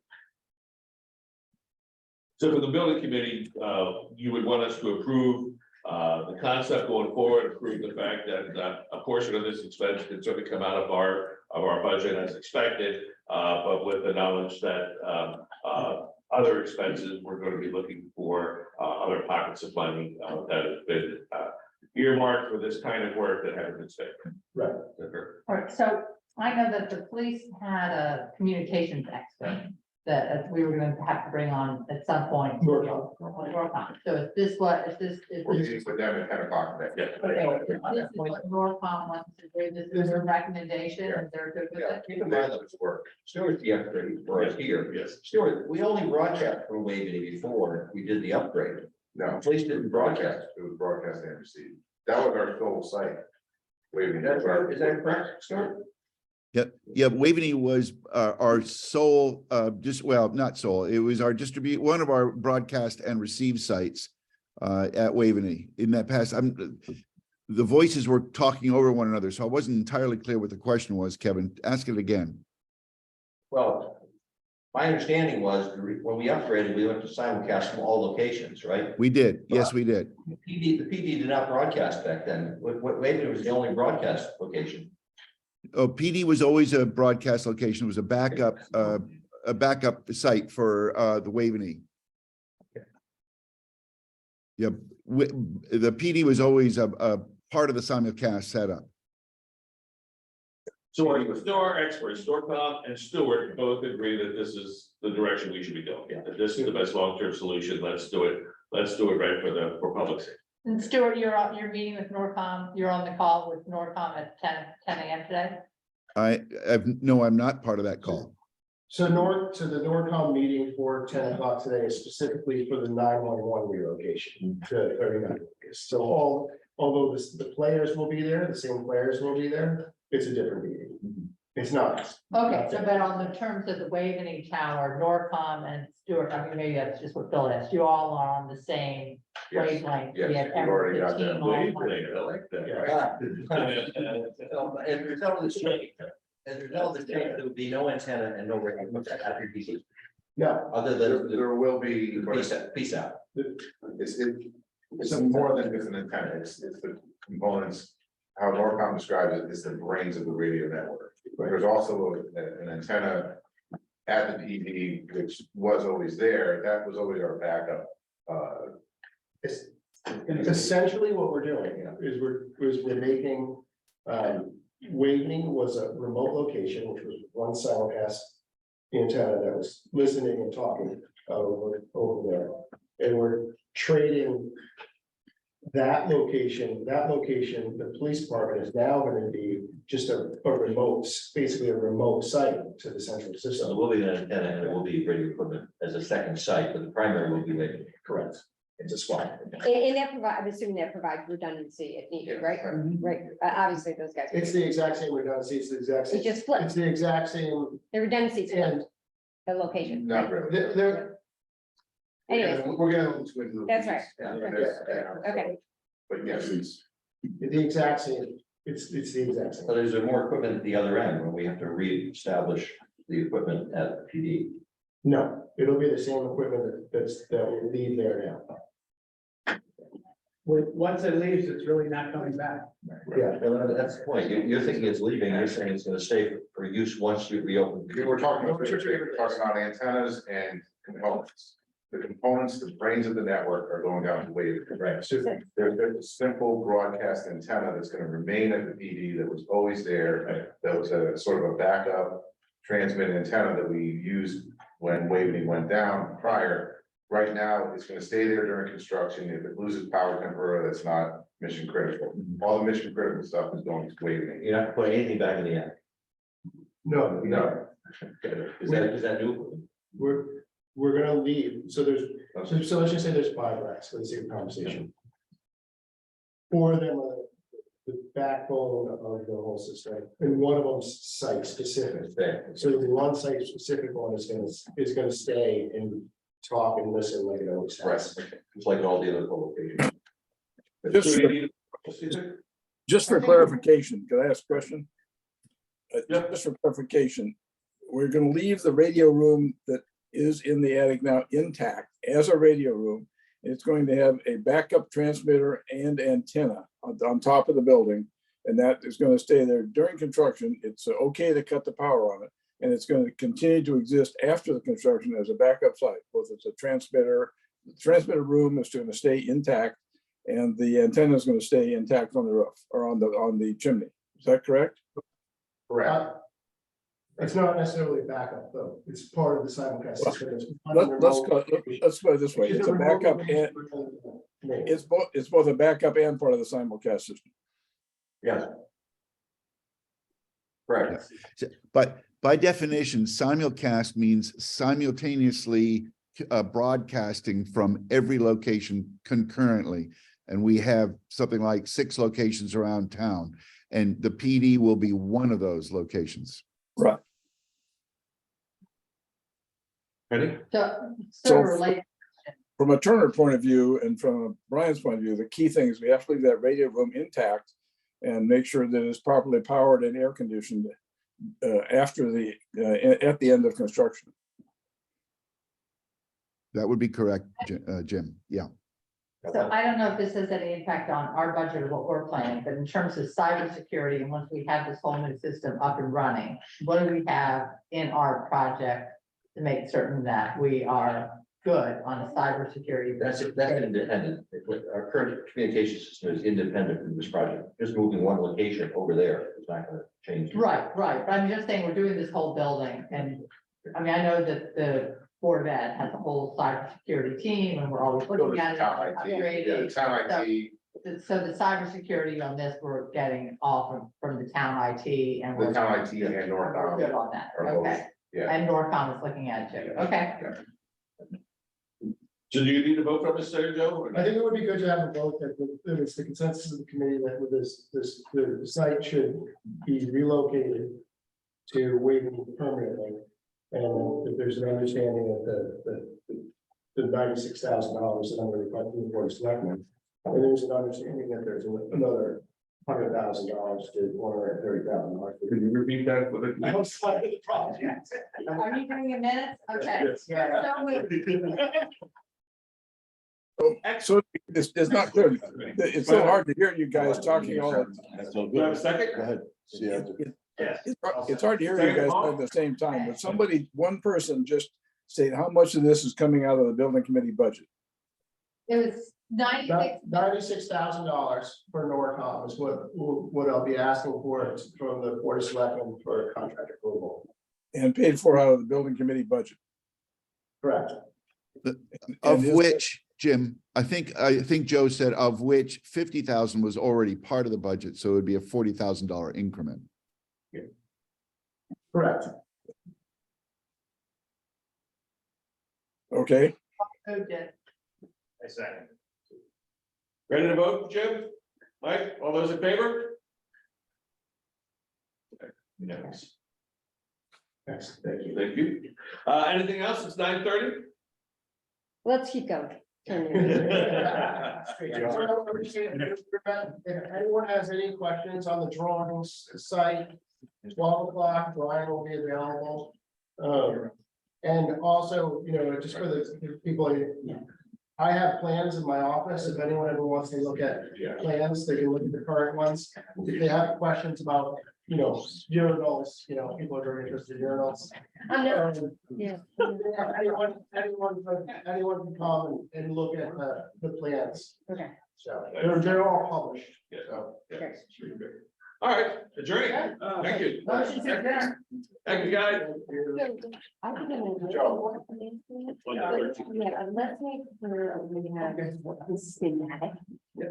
So for the building committee, you would want us to approve the concept going forward, approve the fact that a portion of this expense can certainly come out of our budget as expected, but with the knowledge that other expenses, we're going to be looking for other pockets of money that have been earmarked for this kind of work that haven't been spent. Right. All right, so I know that the police had a communications expert that we were going to have to bring on at some point. NORCOM. NORCOM. So is this what, is this? We're meeting with them at 10 o'clock today. Okay, this is what NORCOM wants to do, this is their recommendation, and they're good with Yeah, it? keep in mind that it's work. Stuart, the upgrade for us here. Yes. Stuart, we only broadcast from Waveney before we did the upgrade. No, Police didn't broadcast. it was broadcast and received. That was our sole site. Waving. Is that correct, Stuart? Yeah, Waveney was our sole, not sole, it was our one of our broadcast and receive sites at Waveney in that past. The voices were talking over one another, so I wasn't entirely clear what the question was, Kevin. Ask it again. Well, my understanding was when we upgraded, we went to simulcast from all locations, right? We did. Yes, we did. The PD did not broadcast back then. Waveney was the only broadcast location. Oh, PD was always a broadcast location. It was a backup site for the Waveney. Yeah, the PD was always a part of the simulcast setup. So our experts, Norcom and Stewart both agree that this is the direction we should be going. That this is the best long-term solution. Let's do it. Let's do it right for public safety. And Stuart, you're meeting with Norcom, you're on the call with Norcom at 10 AM today? No, I'm not part of that call. So the NORCOM meeting for 10 o'clock today is specifically for the 911 relocation to 39. So although the players will be there, the same players will be there, it's a different meeting. It's not. Okay, so but on the terms of the Waveney Tower, Norcom and Stewart, I mean, maybe that's just what Phil asked, you all are on the same Yes, wavelength. yes, We have we've already got the that. team all on- I like that. As a result of this change, there would be no antenna and no radio at your PC, No, other than the There will be, peace out. it's more than just an antenna, it's the components. How Norcom describes it is the brains of the radio network. But there's also an antenna at the PD, which was always there, that was always our backup. it's essentially what we're doing is we're making, Waveney was a remote location, which was one simulcast antenna that was listening and talking over there. And we're trading that location, the police department is now going to be just a remote, basically a remote site to the central So system. there will be an antenna and it will be radio equipment as a second site, but the primary will be Waveney. Correct. It's a SWAT. And that provide, I'm assuming that provides redundancy if needed, right? Right, obviously those guys. It's the exact same redundancy, it's the exact same. It just flips, It's the exact same, the redundancy is flipped, and the location. Not really. they're, Anyways, We're getting into. that's right. Yeah. Okay, But yes, it's. the exact same, it's the exact same. But is there more equipment at the other end when we have to reestablish the equipment at PD? No, it'll be the same equipment that will leave there now. Once it leaves, it's really not coming back. Yeah. Well, that's the point. You're thinking it's leaving, you're saying it's gonna stay for use once you reopen. We're talking about antennas and components. The components, the brains of the network are going down to Waveney. Right. So there's a simple broadcast antenna that's gonna remain at the PD that was always there. That was a sort of a backup transmit antenna that we used when Waveney went down prior. Right now, it's gonna stay there during construction. If it loses power temporarily, that's not mission critical. All the mission critical stuff is going to Waveney. You're not putting anything back in the end. No, No. Is that new? we're gonna leave, so let's just say there's 5 racks, for the sake of conversation. 4 of them are the backbone of the whole system, and one of them's site specific. So the one site specific one is gonna stay and talk and listen like it always has. It's like all the other locations. Just for clarification, could I ask a question? Just for clarification, we're gonna leave the radio room that is in the attic now intact as a radio room. It's going to have a backup transmitter and antenna on top of the building. And that is gonna stay there during construction. It's okay to cut the power on it. And it's gonna continue to exist after the construction as a backup site, both as a transmitter. The transmitter room is gonna stay intact and the antenna is gonna stay intact on the roof or on the chimney. Is that correct? Correct. It's not necessarily a backup though, it's part of the simulcast system. Let's put it this way. It's a backup and it's both a backup and part of the simulcast system. Yes. Correct. But by definition, simulcast means simultaneously broadcasting from every location concurrently. And we have something like 6 locations around town, and the PD will be one of those locations. Right. Ready? So, So- sort of related, From a Turner point of view and from Brian's point of view, the key thing is we have to leave that radio room intact and make sure that it's properly powered and air conditioned after at the end of construction. That would be correct, Jim. Yeah. so I don't know if this has any impact on our budget or what we're planning, but in terms of cybersecurity, and once we have this whole new system up and running, what do we have in our project to make certain that we are good on a cybersecurity? That's independent. Our current communication system is independent from this project. Just moving one location over there is not gonna change. Right, but I'm just saying, we're doing this whole building, and, I mean, I know that the Board of Ed has a whole cybersecurity team, and we're always looking at it, Town IT, yeah, upgrading. town IT, So the cybersecurity on this, we're getting all from the town IT, and the we're town IT and we're Northcom. good on that, are both, okay, yeah. and Norcom is looking at it too, okay. So do you need to vote for Mr. Joe? or I not? think it would be good to have a vote that it's the consensus of the committee that with the site should be relocated to Waverly permanently. And if there's an understanding of the $96,000 that I'm going to find in the board of selectmen, and there's an understanding that there's another $100,000 to $130,000. Could you repeat that for the? Outside of the project. Are you doing a minute? Okay. Yes. So moved. So it's not clear. It's so hard to hear you guys talking all the time. That's all Do I have a good. second? Go ahead. Yeah. It's hard to hear you guys talk at the same time, but one person just said how much of this is coming out of the building committee budget. It was 96. $96,000 for Norcom is what I'll be asking for from the board of selectmen for contract approval. And paid for out of the building committee budget. Correct. Of And is- which, Jim, I think Joe said of which 50,000 was already part of the budget, so it would be a $40,000 increment. Correct. Okay, Moved it. I second. Ready to vote, Jim? Mike, all those in favor? Unanimous. Yes, thank you. Thank you. Anything else? It's 9:30. Let's keep going. If anyone has any questions on the drawings site, 12 o'clock, Brian will be available. And also, just for the people, I have plans in my office. If anyone ever wants to look at plans, they can look at the current ones. If they have questions about, urinals, people are very interested in urinals. Yeah. Anyone can come and look at the plans. Okay. So they're all published. So. Okay. All right, adjourn. Thank you. Motion to adjourn. Thank you, guys. I think I'm gonna- Yeah, let's make sure we have this schematic. Yeah.